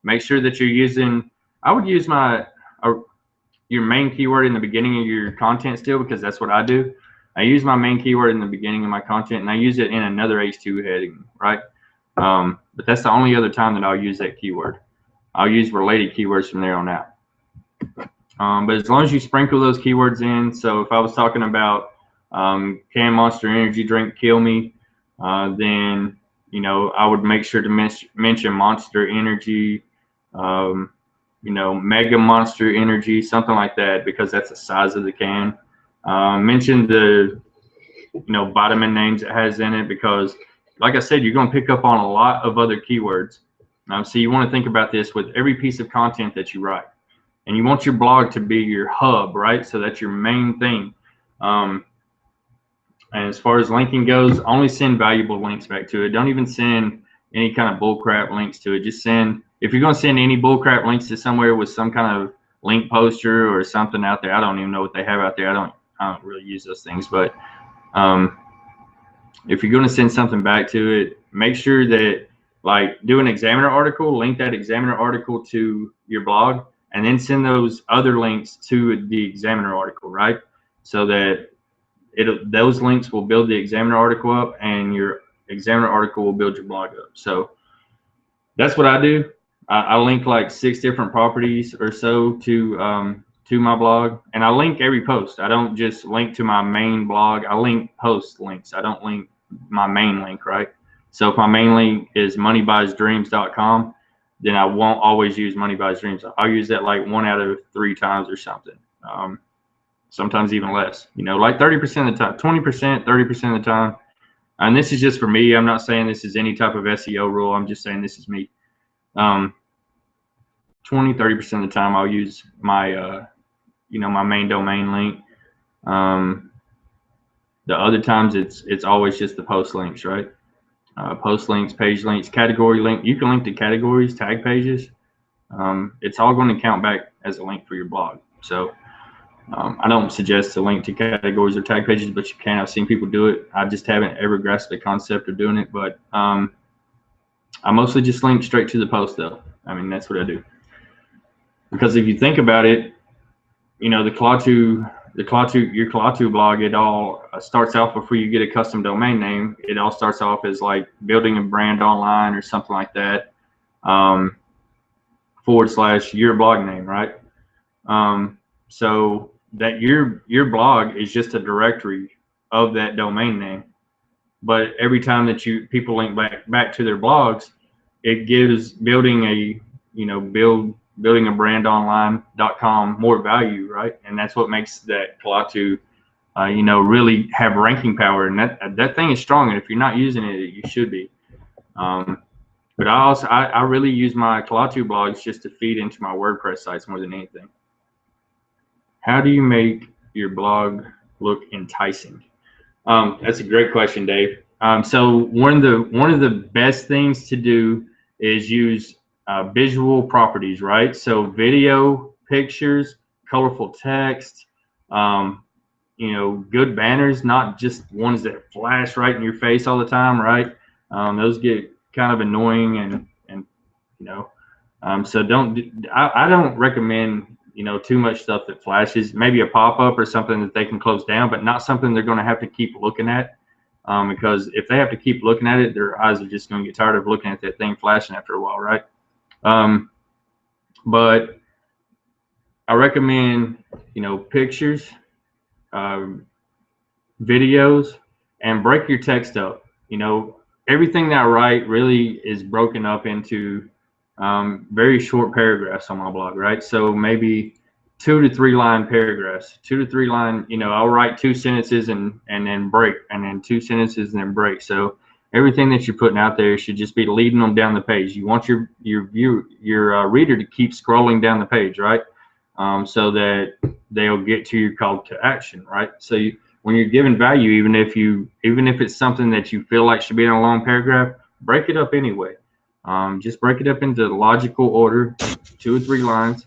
Make sure that you're using, I would use your main keyword in the beginning of your content still, because that's what I do. I use my main keyword in the beginning of my content, and I use it in another H2 heading, right? But that's the only other time that I'll use that keyword. I'll use related keywords from there on out. But as long as you sprinkle those keywords in, so if I was talking about can Monster Energy drink kill me, then I would make sure to mention Monster Energy, Mega Monster Energy, something like that, because that's the size of the can. Mention the vitamin names it has in it, because like I said, you're going to pick up on a lot of other keywords. So you want to think about this with every piece of content that you write. And you want your blog to be your hub, right? So that's your main thing. And as far as linking goes, only send valuable links back to it. Don't even send any kind of bullcrap links to it. Just if you're going to send any bullcrap links to somewhere with some kind of link poster or something out there, I don't even know what they have out there. I don't really use those things. But if you're going to send something back to it, make sure that, like, do an Examiner article, link that Examiner article to your blog, and then send those other links to the Examiner article, right? So that those links will build the Examiner article up, and your Examiner article will build your blog up. So that's what I do. I link like 6 different properties or so to my blog, and I link every post. I don't just link to my main blog. I link post links. I don't link my main link, right? So if my main link is moneybuysdreams.com, then I won't always use Money Buys Dreams. I'll use that like 1 out of 3 times or something. Sometimes even less, like 30% of the time, 20%, 30% of the time. And this is just for me. I'm not saying this is any type of SEO rule. I'm just saying this is me. 20-30% of the time I'll use my my main domain link. The other times it's always just the post links, right? Post links, page links, category link. You can link to categories, tag pages. It's all going to count back as a link for your blog. So I don't suggest to link to categories or tag pages, but you can. I've seen people do it. I just haven't ever grasped the concept of doing it. But I mostly just link straight to the post though. I mean, that's what I do. Because if you think about it, you know, your Klaatu blog, it all starts off before you get a custom domain name. It all starts off as like building a brand online or something like that, / your blog name, right? So that your blog is just a directory of that domain name. But every time that people link back to their blogs, it gives building a building a brand online.com more value, right? And that's what makes that Klaatu really have ranking power, and that thing is strong. And if you're not using it, you should be. But I really use my Klaatu blogs just to feed into my WordPress sites more than anything. How do you make your blog look enticing? That's a great question, Dave. So one of the best things to do is use visual properties, right? So video, pictures, colorful text, good banners, not just ones that flash right in your face all the time, right? Those get kind of annoying and so I don't recommend too much stuff that flashes. Maybe a pop-up or something that they can close down, but not something they're going to have to keep looking at, because if they have to keep looking at it, their eyes are just going to get tired of looking at that thing flashing after a while, right? But I recommend pictures, videos, and break your text up. Everything that I write really is broken up into very short paragraphs on my blog, right? So maybe 2 to 3 line paragraphs, 2 to 3 line. I'll write 2 sentences and then break, and then 2 sentences and then break. So everything that you're putting out there should just be leading them down the page. You want your reader to keep scrolling down the page, right? So that they'll get to your call to action, right? So when you're giving value, even if it's something that you feel like should be in a long paragraph, break it up anyway. Just break it up into logical order, 2 or 3 lines,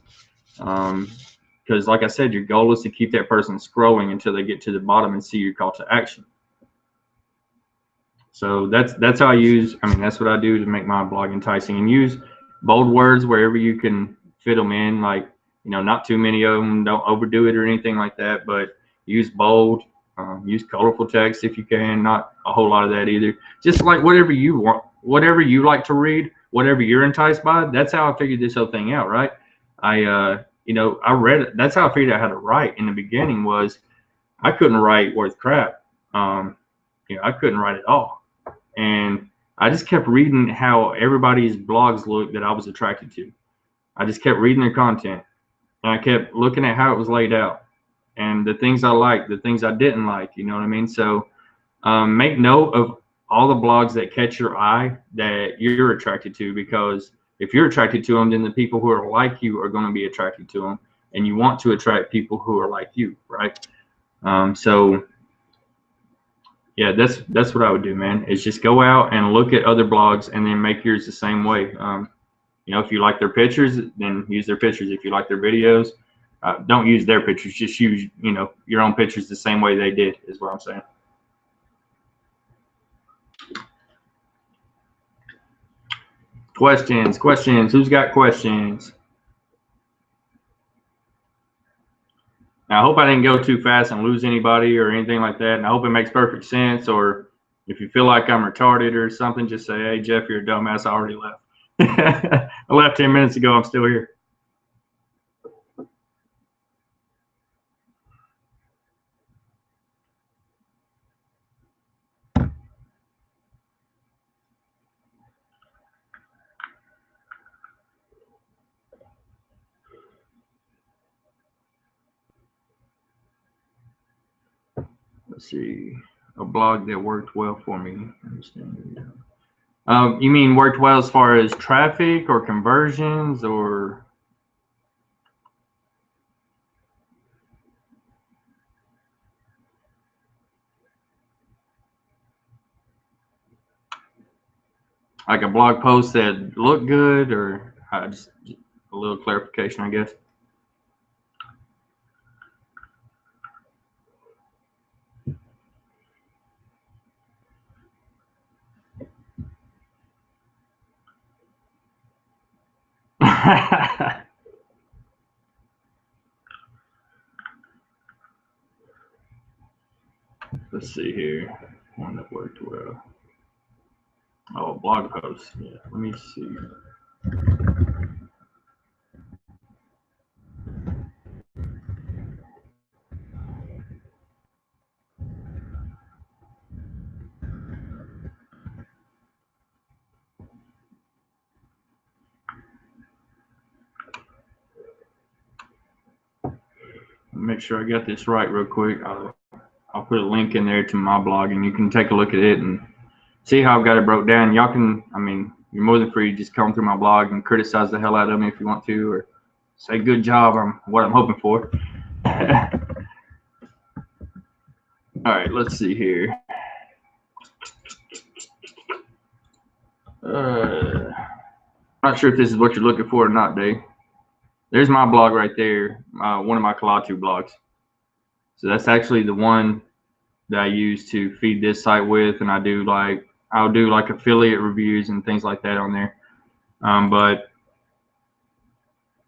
because like I said, your goal is to keep that person scrolling until they get to the bottom and see your call to action. So that's how that's what I do to make my blog enticing, and use bold words wherever you can fit them in, like not too many of them, don't overdo it or anything like that, but use bold, use colorful text if you can, not a whole lot of that either. Just like whatever you want, whatever you like to read, whatever you're enticed by. That's how I figured this whole thing out, right? I read it. That's how I figured out how to write in the beginning. Was I couldn't write worth crap. I couldn't write at all, and I just kept reading how everybody's blogs looked that I was attracted to. I just kept reading their content, and I kept looking at how it was laid out, and the things I liked, the things I didn't like. You know what I mean? So make note of all the blogs that catch your eye that you're attracted to, because if you're attracted to them, then the people who are like you are going to be attracted to them, and you want to attract people who are like you, right? So yeah, that's what I would do, man. Is just go out and look at other blogs and then make yours the same way. If you like their pictures, then use their pictures. If you like their videos, don't use their pictures. Just use your own pictures the same way they did, is what I'm saying. Questions. Who's got questions? Now, I hope I didn't go too fast and lose anybody or anything like that. And I hope it makes perfect sense. Or if you feel like I'm retarded or something, just say, "Hey, Jeff, you're a dumbass. I already left." I left 10 minutes ago. I'm still here. Let's see. A blog that worked well for me. You mean worked well as far as traffic or conversions, or? Like a blog post that looked good, or just a little clarification, I guess. Let's see here. One that worked well. Oh, blog post. Yeah, let me see. Make sure I got this right real quick. I'll put a link in there to my blog, and you can take a look at it and see how I've got it broke down. Y'all can, I mean, you're more than free to just come through my blog and criticize the hell out of me if you want to, or say good job on what I'm hoping for. All right, let's see here. Not sure if this is what you're looking for or not, Dave. There's my blog right there, one of my Kalatu blogs. So that's actually the one that I use to feed this site with, and I'll do like affiliate reviews and things like that on there. But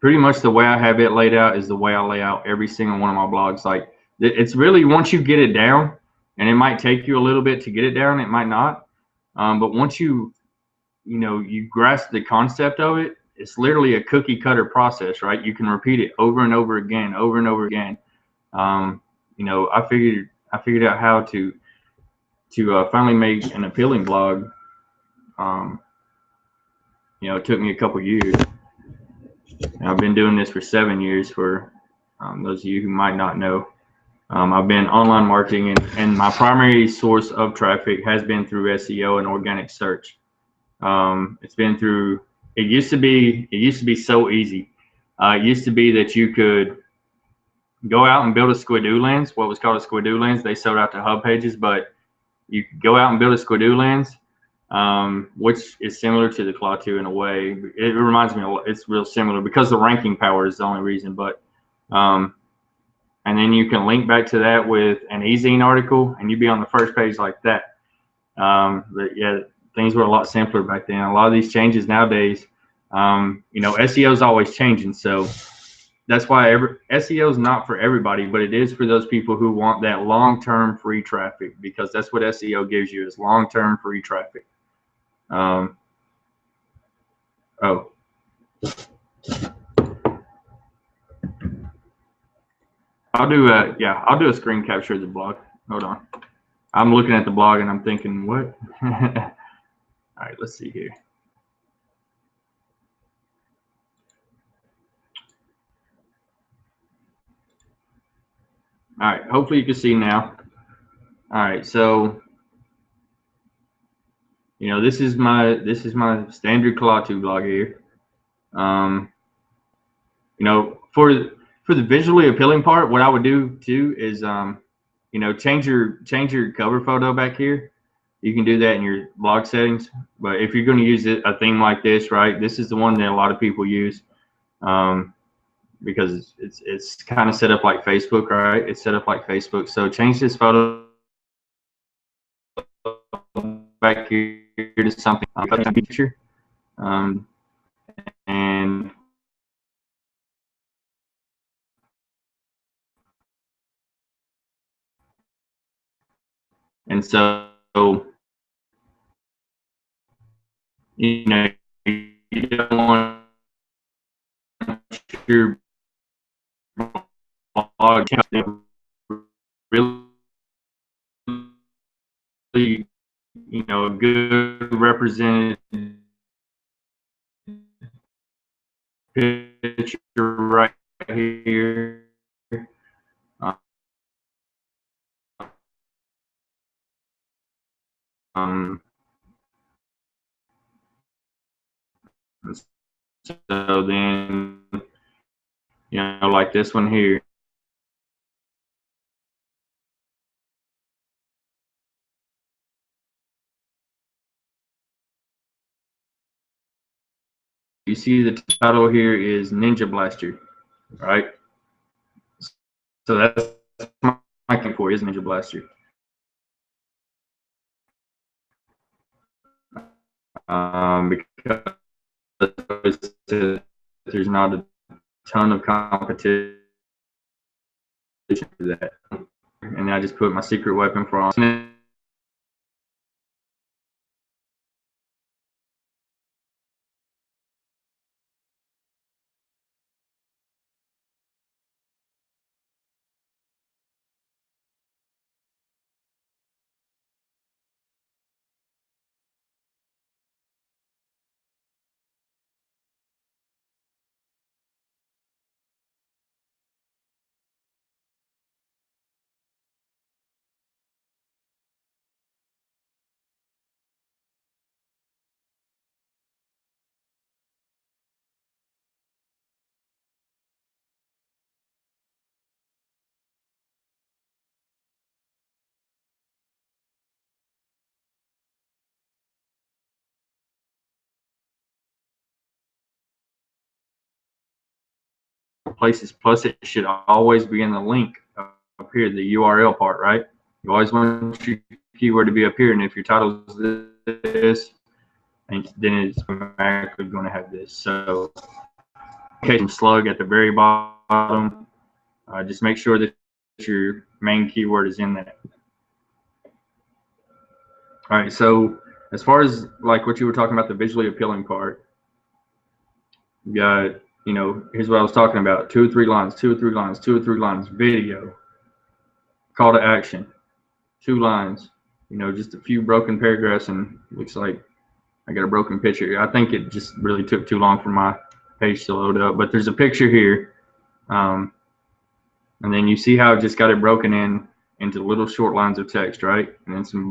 pretty much the way I have it laid out is the way I lay out every single one of my blogs. Like, it's really, once you get it down, and it might take you a little bit to get it down, it might not. But once you grasp the concept of it, it's literally a cookie cutter process, right? You can repeat it over and over again, over and over again. I figured out how to finally make an appealing blog. It took me a couple years. And I've been doing this for 7 years. For those of you who might not know, I've been online marketing, and my primary source of traffic has been through SEO and organic search. It's been through. It used to be so easy. It used to be that you could go out and build a Squidoo lens, what was called a Squidoo lens. They sold out to hub pages, but you could go out and build a Squidoo lens, which is similar to the Kalatu in a way. It reminds me, it's real similar because the ranking power is the only reason. But and then you can link back to that with an e-zine article, and you'd be on the first page like that. But yeah, things were a lot simpler back then. A lot of these changes nowadays, SEO is always changing. So that's why SEO is not for everybody, but it is for those people who want that long-term free traffic, because that's what SEO gives you, is long-term free traffic. I'll do a screen capture of the blog. Hold on. I'm looking at the blog and I'm thinking, what? All right, let's see here. All right, hopefully you can see now. All right, so this is my standard Kalatu blog here. For the visually appealing part, what I would do too is change your cover photo back here. You can do that in your blog settings. But if you're going to use a theme like this, right, this is the one that a lot of people use, because it's kind of set up like Facebook, right? It's set up like Facebook. So change this photo back here to something picture, and so you don't want your blog to really a good represented picture right here. So then, like this one here. You see the title here is Ninja Blaster, right? So that's my key for is Ninja Blaster. Because there's not a ton of competition for that. And I just put my secret weapon for all. Places. Plus, it should always be in the link up here, the URL part, right? You always want your keyword to be up here, and if your title is this, then it's automatically going to have this. So, in case slug at the very bottom, just make sure that your main keyword is in that. All right. So, as far as like what you were talking about, the visually appealing part, you got, you know, here's what I was talking about: 2 or 3 lines, 2 or 3 lines, 2 or 3 lines, video, call to action, 2 lines, you know, just a few broken paragraphs, and looks like I got a broken picture. I think it just really took too long for my page to load up, but there's a picture here, and then you see how I just got it broken into little short lines of text, right? And then some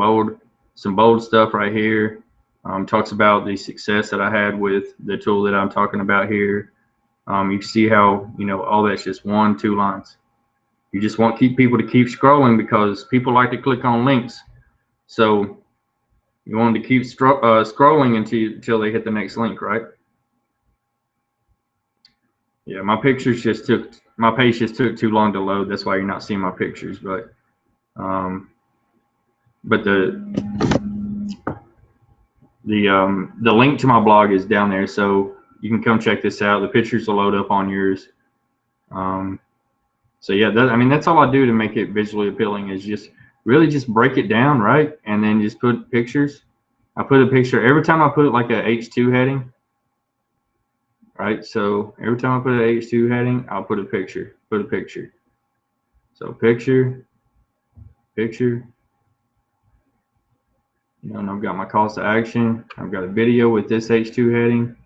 bold stuff right here. Talks about the success that I had with the tool that I'm talking about here. You see how, you know, all that's just 1, 2 lines. You just want people to keep scrolling because people like to click on links. So you want them to keep scrolling until they hit the next link, right? Yeah, my page just took too long to load. That's why you're not seeing my pictures. But the link to my blog is down there, so you can come check this out. The pictures will load up on yours. So yeah, I mean, that's all I do to make it visually appealing is just really just break it down, right? And then just put pictures. I put a picture every time I put like a H2 heading, right? So every time I put an H2 heading, I'll put a picture. So picture, you know, and I've got my calls to action. I've got a video with this H2 heading.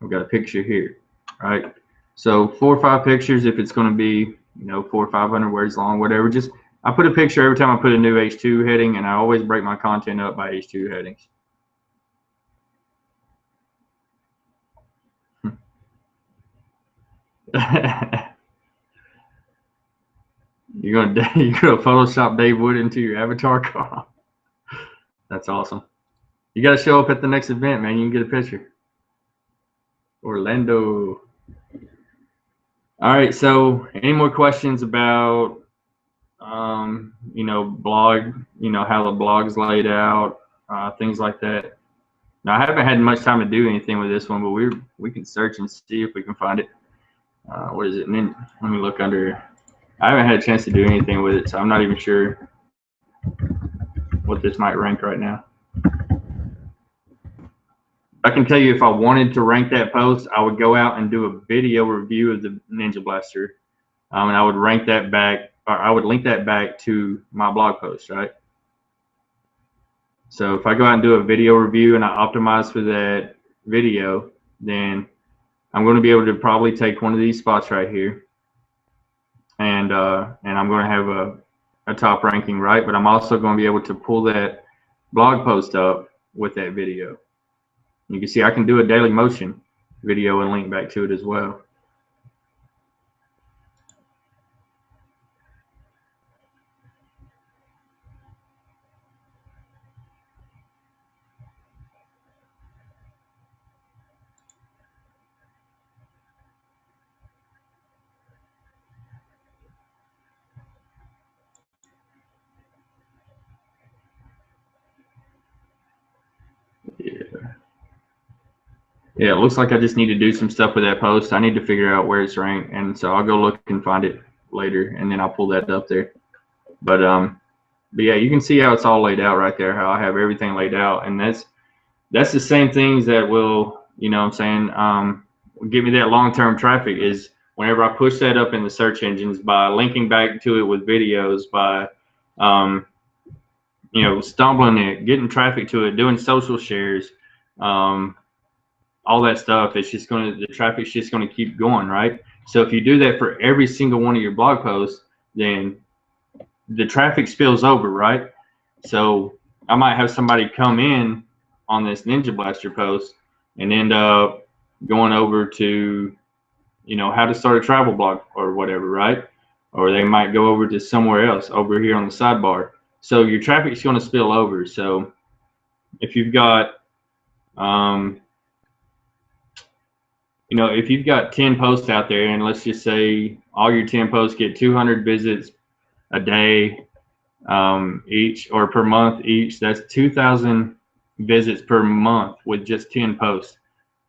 I've got a picture here, right? So 4 or 5 pictures if it's going to be, you know, 400 or 500 words long, whatever. Just I put a picture every time I put a new H2 heading, and I always break my content up by H2 headings. you're gonna Photoshop Dave Wood into your avatar car. That's awesome. You got to show up at the next event, man. You can get a picture. Orlando. All right. So, any more questions about, you know, blog? You know, how the blog's laid out, things like that. Now, I haven't had much time to do anything with this one, but we can search and see if we can find it. What is it? And then let me look under. I haven't had a chance to do anything with it, so I'm not even sure what this might rank right now. I can tell you if I wanted to rank that post, I would go out and do a video review of the Ninja Blaster, and I would rank that back, or I would link that back to my blog post, right? So if I go out and do a video review and I optimize for that video, then I'm going to be able to probably take one of these spots right here, and I'm going to have a top ranking, right? But I'm also going to be able to pull that blog post up with that video. You can see I can do a daily motion video and link back to it as well. Yeah. Yeah, it looks like I just need to do some stuff with that post. I need to figure out where it's ranked, and so I'll go look and find it later, and then I'll pull that up there. But yeah, you can see how it's all laid out right there, how I have everything laid out, and that's the same things that will, you know what I'm saying, give me that long-term traffic is whenever I push that up in the search engines by linking back to it with videos, by you know, stumbling it, getting traffic to it, doing social shares, all that stuff. It's just the traffic's just gonna keep going, right? So if you do that for every single one of your blog posts, then the traffic spills over, right? So I might have somebody come in on this Ninja Blaster post and end up going over to, you know, how to start a travel blog or whatever, right? Or they might go over to somewhere else over here on the sidebar. So your traffic's going to spill over. So if you've got, you know, if you've got 10 posts out there, and let's just say all your 10 posts get 200 visits a day each, or per month each, that's 2,000 visits per month with just 10 posts.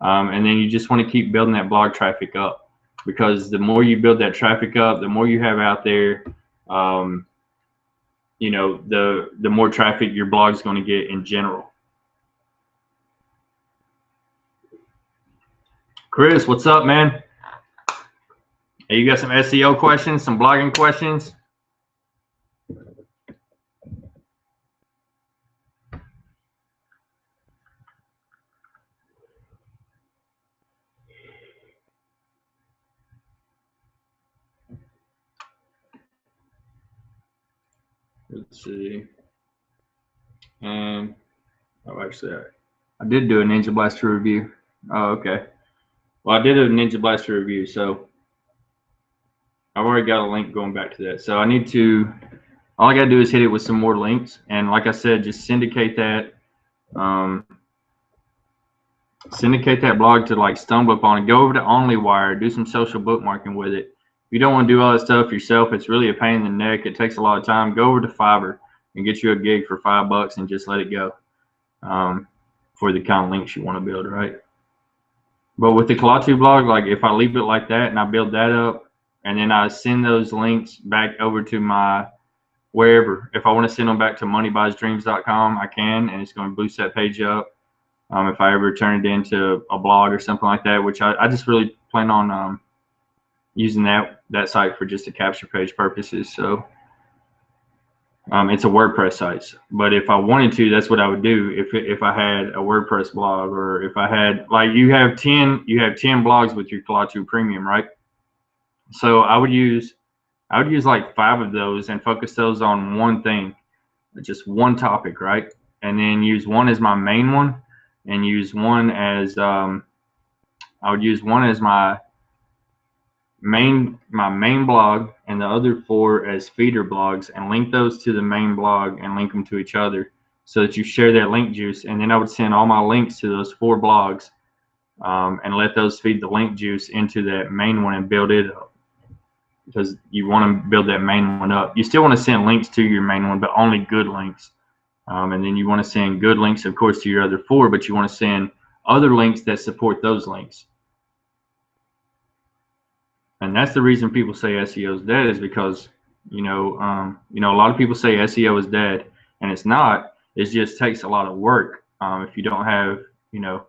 And then you just want to keep building that blog traffic up, because the more you build that traffic up, the more you have out there, you know, the more traffic your blog is going to get in general. Chris, what's up, man? Hey, you got some SEO questions, some blogging questions? Let's see. Oh, actually, I did do a Ninja Blaster review. Oh, okay. Well, I did a Ninja Blaster review, so I've already got a link going back to that. So I need to, all I got to do is hit it with some more links. And like I said, just syndicate that blog to like stumble upon it. Go over to OnlyWire, do some social bookmarking with it. If you don't want to do all that stuff yourself, it's really a pain in the neck. It takes a lot of time. Go over to Fiverr and get you a gig for $5 and just let it go for the kind of links you want to build, right? But with the Kalatu blog, like if I leave it like that and I build that up and then I send those links back over to my wherever, if I want to send them back to moneybuysdreams.com, I can, and it's going to boost that page up. If I ever turn it into a blog or something like that, which I just really plan on using that site for just a capture page purposes. So it's a WordPress site, but if I wanted to, that's what I would do. If I had a WordPress blog, or if I had, like, you have 10 blogs with your Kalatu Premium, right? So I would use like 5 of those and focus those on one thing, just one topic, right? And then use one as my main one, and use one as I would use one as my main blog, and the other 4 as feeder blogs, and link those to the main blog and link them to each other so that you share that link juice. And then I would send all my links to those 4 blogs and let those feed the link juice into that main one and build it up, because you want to build that main one up. You still want to send links to your main one, but only good links. And then you want to send good links, of course, to your other 4, but you want to send other links that support those links. And that's the reason people say SEO is dead, is because, you know, a lot of people say SEO is dead, and it's not. It just takes a lot of work. If you don't have, you know,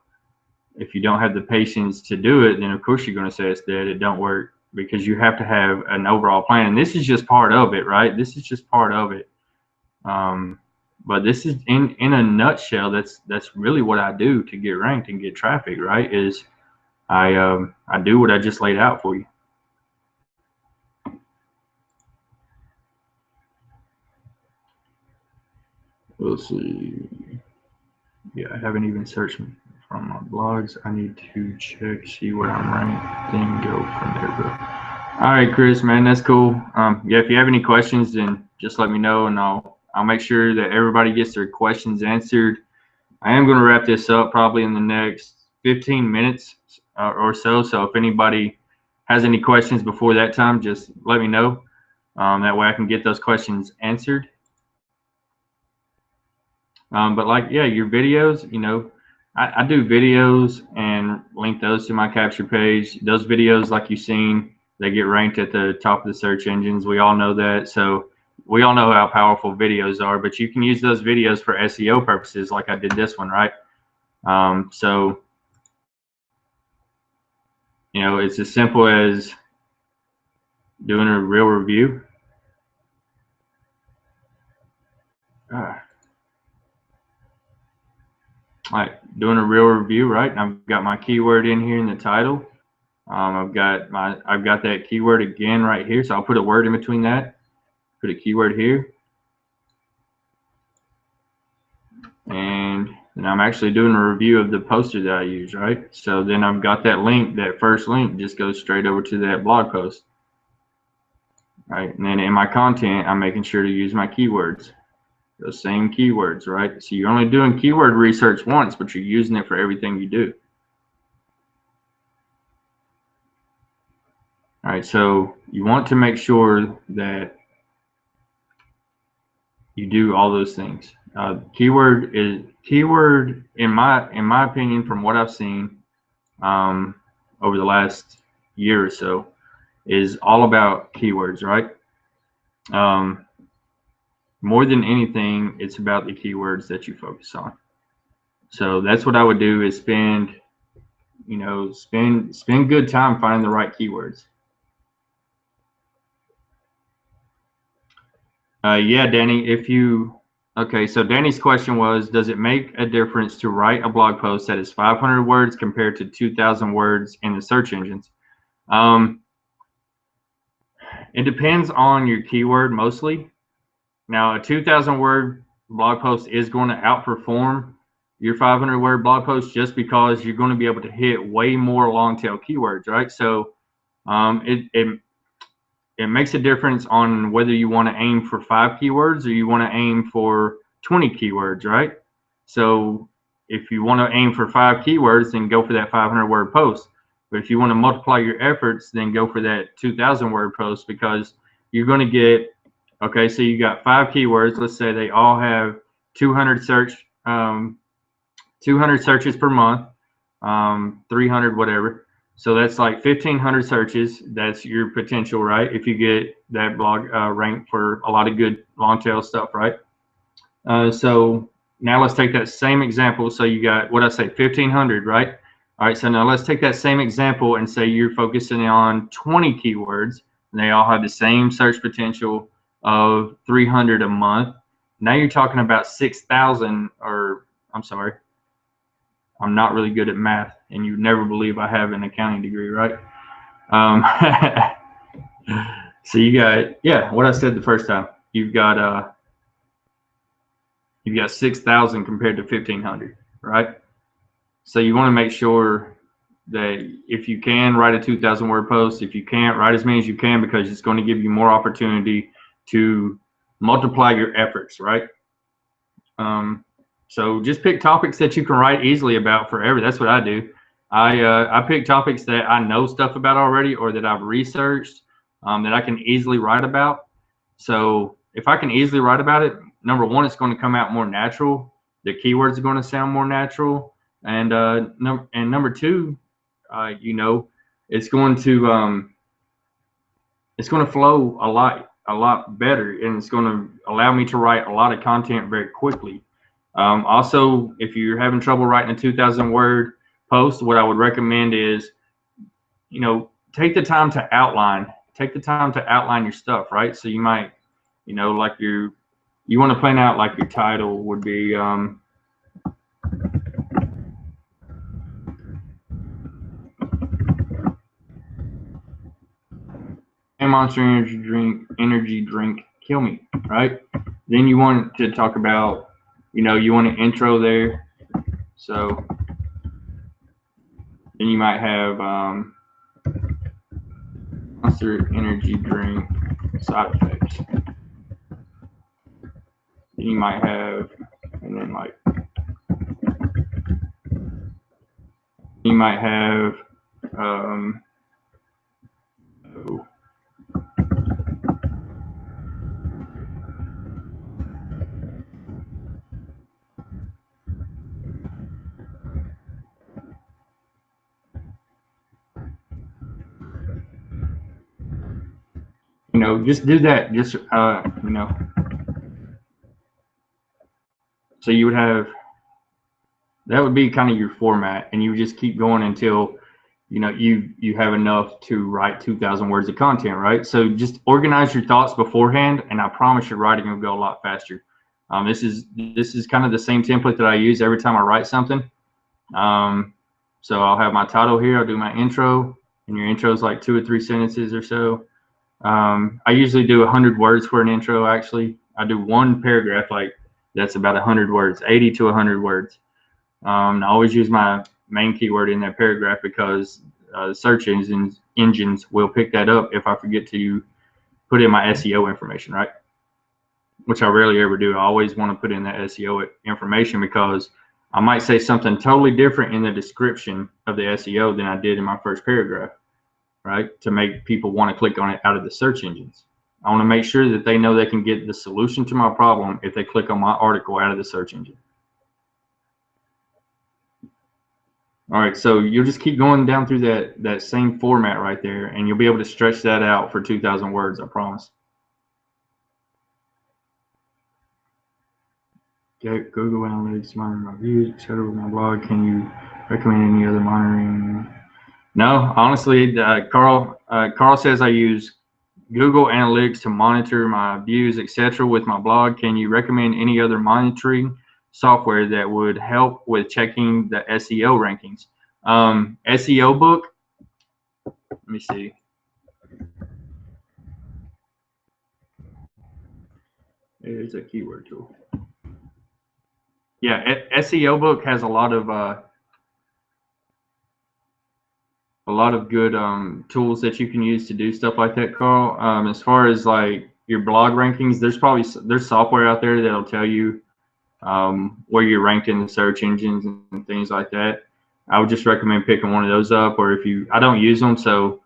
if you don't have the patience to do it, then of course you're going to say it's dead. It don't work, because you have to have an overall plan. And this is just part of it, right? This is just part of it. But this is in a nutshell. That's really what I do to get ranked and get traffic, right? Is I do what I just laid out for you. We'll see. Yeah, I haven't even searched from my blogs. I need to check, see where I'm ranked, then go from there, bro. All right, Chris, man, that's cool. Yeah, if you have any questions, then just let me know, and I'll make sure that everybody gets their questions answered. I am going to wrap this up probably in the next 15 minutes or so. So if anybody has any questions before that time, just let me know. That way I can get those questions answered. But like, yeah, your videos, you know, I do videos and link those to my capture page. Those videos, like you've seen, they get ranked at the top of the search engines. We all know that. So we all know how powerful videos are, but you can use those videos for SEO purposes, like I did this one, right? So, you know, it's as simple as doing a real review. Like doing a real review, right? And I've got my keyword in here in the title. I've got that keyword again right here. So I'll put a word in between that, put a keyword here. And then I'm actually doing a review of the poster that I use, right? So then I've got that link, that first link just goes straight over to that blog post, right? And then in my content, I'm making sure to use my keywords, those same keywords, right? So you're only doing keyword research once, but you're using it for everything you do. All right, so you want to make sure that you do all those things. Keyword in my opinion, from what I've seen over the last year or so, is all about keywords, right? More than anything, it's about the keywords that you focus on. So that's what I would do, is spend good time finding the right keywords. Yeah, Danny, okay, so Danny's question was, does it make a difference to write a blog post that is 500 words compared to 2,000 words in the search engines? It depends on your keyword mostly. Now, a 2,000 word blog post is going to outperform your 500 word blog post, just because you're going to be able to hit way more long tail keywords, right? So it makes a difference on whether you want to aim for 5 keywords or you want to aim for 20 keywords, right? So if you want to aim for 5 keywords, then go for that 500 word post. But if you want to multiply your efforts, then go for that 2,000 word post, because you're going to get, okay, so you got 5 keywords. Let's say they all have 200 searches per month, 300, whatever. So that's like 1,500 searches. That's your potential, right? If you get that blog ranked for a lot of good long tail stuff, right? So now let's take that same example. So you got, what I say, 1,500, right? All right, so now let's take that same example and say you're focusing on 20 keywords, and they all have the same search potential of 300 a month. Now you're talking about 6,000, or I'm sorry, I'm not really good at math, and you never believe I have an accounting degree, right? So you got, yeah, what I said the first time. You've got 6,000 compared to 1,500, right? So you want to make sure that if you can, write a 2,000 word post. If you can't, write as many as you can, because it's going to give you more opportunity to multiply your efforts, right? So just pick topics that you can write easily about forever. That's what I do. I pick topics that I know stuff about already, or that I've researched, that I can easily write about. So if I can easily write about it, number one, it's going to come out more natural. The keywords are going to sound more natural, and number two, you know, it's going to flow a lot better, and it's going to allow me to write a lot of content very quickly. Also, if you're having trouble writing a 2,000 word post, what I would recommend is, you know, take the time to outline. Take the time to outline your stuff, right? So you might, you know, like you want to plan out, like your title would be, Monster energy drink kill me, right? Then you want to talk about, you know, you want an intro there. So then you might have Monster energy drink side effects. Then you might have, and then like, you might have just do that. Just, so you would have, that would be kind of your format, and you would just keep going until, you have enough to write 2,000 words of content, right? So just organize your thoughts beforehand, and I promise your writing will go a lot faster. This is kind of the same template that I use every time I write something. So I'll have my title here, I'll do my intro, and your intro is like 2 or 3 sentences or so. I usually do 100 words for an intro. Actually, I do one paragraph, like that's about 100 words, 80 to 100 words. I always use my main keyword in that paragraph because search engines will pick that up if I forget to put in my SEO information, right? Which I rarely ever do. I always want to put in that SEO information because I might say something totally different in the description of the SEO than I did in my first paragraph, right? To make people want to click on it out of the search engines. I want to make sure that they know they can get the solution to my problem if they click on my article out of the search engine. All right, so you'll just keep going down through that same format right there, and you'll be able to stretch that out for 2,000 words, I promise. Okay, Google Analytics monitoring my views, etc. with my blog. Can you recommend any other monitoring? No, honestly, Carl says I use Google Analytics to monitor my views, etc. with my blog. Can you recommend any other monitoring software that would help with checking the SEO rankings? SEO book, let me see. It's a keyword tool. Yeah, SEO book has a lot of good tools that you can use to do stuff like that, Carl. As far as like your blog rankings, there's software out there that'll tell you where you're ranked in the search engines and things like that. I would just recommend picking one of those up, or I don't use them, so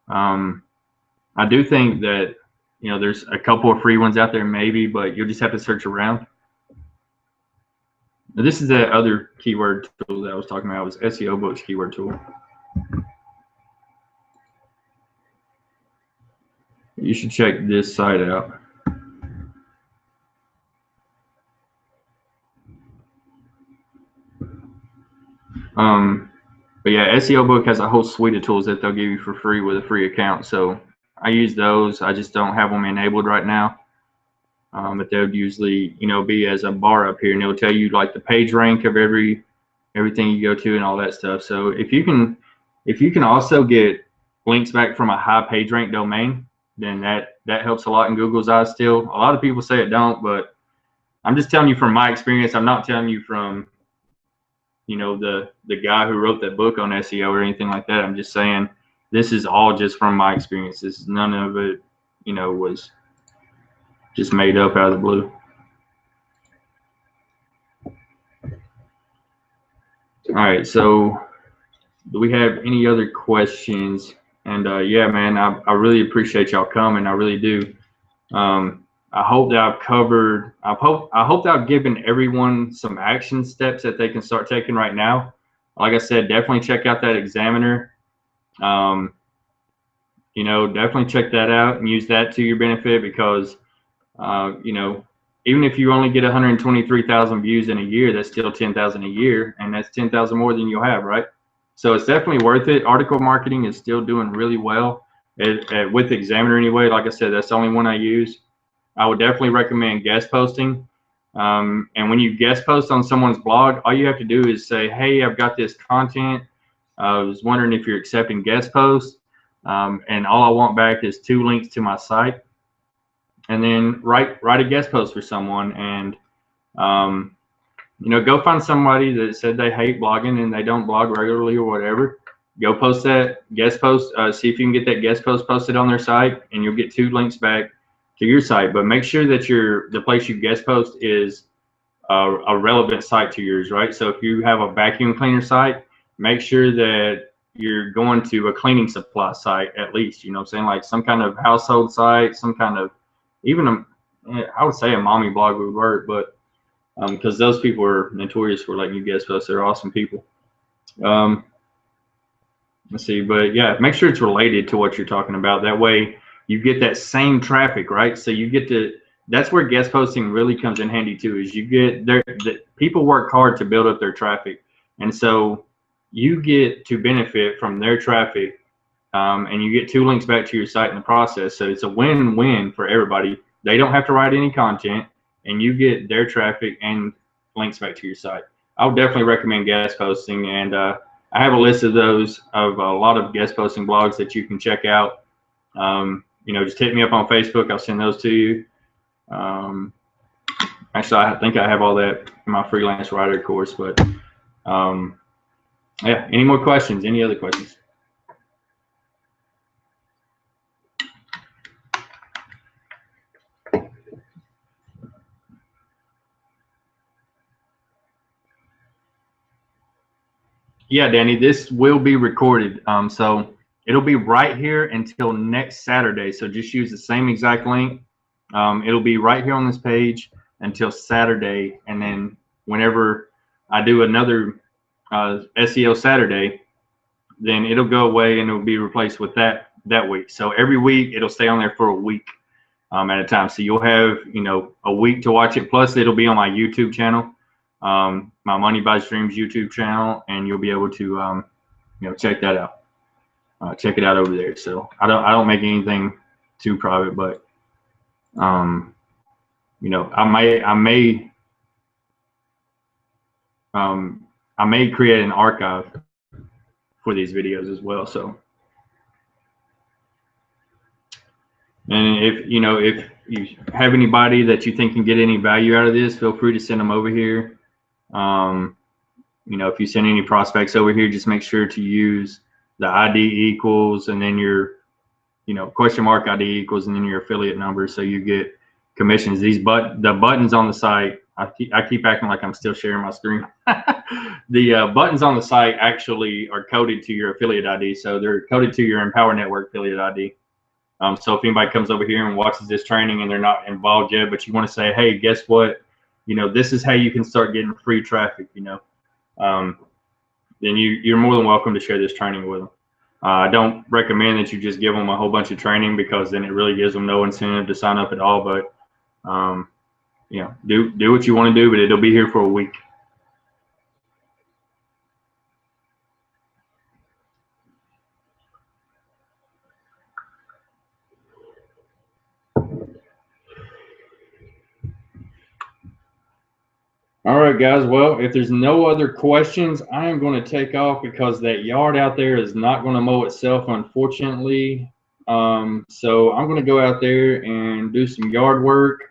I do think that there's a couple of free ones out there maybe, but you'll just have to search around. Now, this is that other keyword tool that I was talking about. It was SEO Book's keyword tool. You should check this site out. But yeah, SEO Book has a whole suite of tools that they'll give you for free with a free account. So I use those. I just don't have them enabled right now. But they would usually, be as a bar up here, and it'll tell you like the page rank of everything you go to and all that stuff. So if you can also get links back from a high page rank domain, then that helps a lot in Google's eyes still. A lot of people say it don't, but I'm just telling you from my experience. I'm not telling you from the guy who wrote that book on SEO or anything like that. I'm just saying this is all just from my experience. This is none of it, was just made up out of the blue. All right, so do we have any other questions? And yeah, man, I really appreciate y'all coming. I really do. I hope that I've covered. I hope that I've given everyone some action steps that they can start taking right now. Like I said, definitely check out that examiner. Definitely check that out and use that to your benefit because, even if you only get 123,000 views in a year, that's still 10,000 a year, and that's 10,000 more than you'll have, right? So it's definitely worth it. Article marketing is still doing really well with Examiner anyway. Like I said, that's the only one I use. I would definitely recommend guest posting. And when you guest post on someone's blog, all you have to do is say, hey, I've got this content. I was wondering if you're accepting guest posts. And all I want back is 2 links to my site. And then write a guest post for someone, and go find somebody that said they hate blogging and they don't blog regularly or whatever. Go post that guest post. See if you can get that guest post posted on their site, and you'll get 2 links back to your site. But make sure that the place you guest post is a relevant site to yours, right? So if you have a vacuum cleaner site, make sure that you're going to a cleaning supply site at least. You know what I'm saying? Like some kind of household site, some kind of I would say a mommy blog would work, but because those people are notorious for letting you guest post. They're awesome people. Let's see, but yeah, make sure it's related to what you're talking about. That way, you get that same traffic, right? So you get to, that's where guest posting really comes in handy too, is you get there, the people work hard to build up their traffic. And so you get to benefit from their traffic, and you get 2 links back to your site in the process. So it's a win-win for everybody. They don't have to write any content, and you get their traffic and links back to your site. I would definitely recommend guest posting, and I have a list of those, of a lot of guest posting blogs that you can check out. You know, just hit me up on Facebook. I'll send those to you. Actually, I think I have all that in my freelance writer course, but yeah, any more questions? Any other questions? Yeah, Danny, this will be recorded. So it'll be right here until next Saturday. So just use the same exact link. It'll be right here on this page until Saturday. And then whenever I do another SEO Saturday, then it'll go away and it'll be replaced with that week. So every week it'll stay on there for a week at a time. So you'll have, you know, a week to watch it. Plus it'll be on my YouTube channel. My Money Buys Dreams YouTube channel, and you'll be able to, you know, check that out. Check it out over there. So I don't make anything too private, but you know, I may create an archive for these videos as well. So, and if you know, if you have anybody that you think can get any value out of this, feel free to send them over here. You know, if you send any prospects over here, just make sure to use the ID equals and then your, you know, question mark ID equals and then your affiliate number, so you get commissions. The buttons on the site, I keep acting like I'm still sharing my screen. The buttons on the site actually are coded to your affiliate ID, so they're coded to your Empower Network affiliate ID. So if anybody comes over here and watches this training and they're not involved yet, but you want to say, hey, guess what? You know, this is how you can start getting free traffic, you know, then you're more than welcome to share this training with them. I don't recommend that you just give them a whole bunch of training, because then it really gives them no incentive to sign up at all. But, you know, do what you want to do, but it'll be here for a week. All right, guys. Well, if there's no other questions, I am going to take off, because that yard out there is not going to mow itself, unfortunately. So I'm going to go out there and do some yard work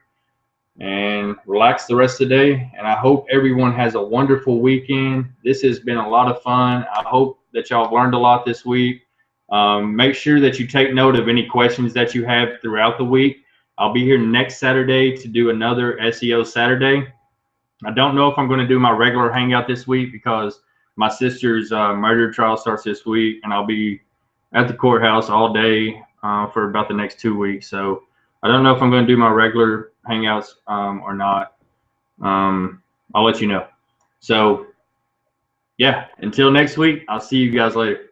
and relax the rest of the day. And I hope everyone has a wonderful weekend. This has been a lot of fun. I hope that y'all learned a lot this week. Make sure that you take note of any questions that you have throughout the week. I'll be here next Saturday to do another SEO Saturday. I don't know if I'm going to do my regular hangout this week, because my sister's murder trial starts this week, and I'll be at the courthouse all day for about the next 2 weeks. So I don't know if I'm going to do my regular hangouts or not. I'll let you know. So yeah, until next week, I'll see you guys later.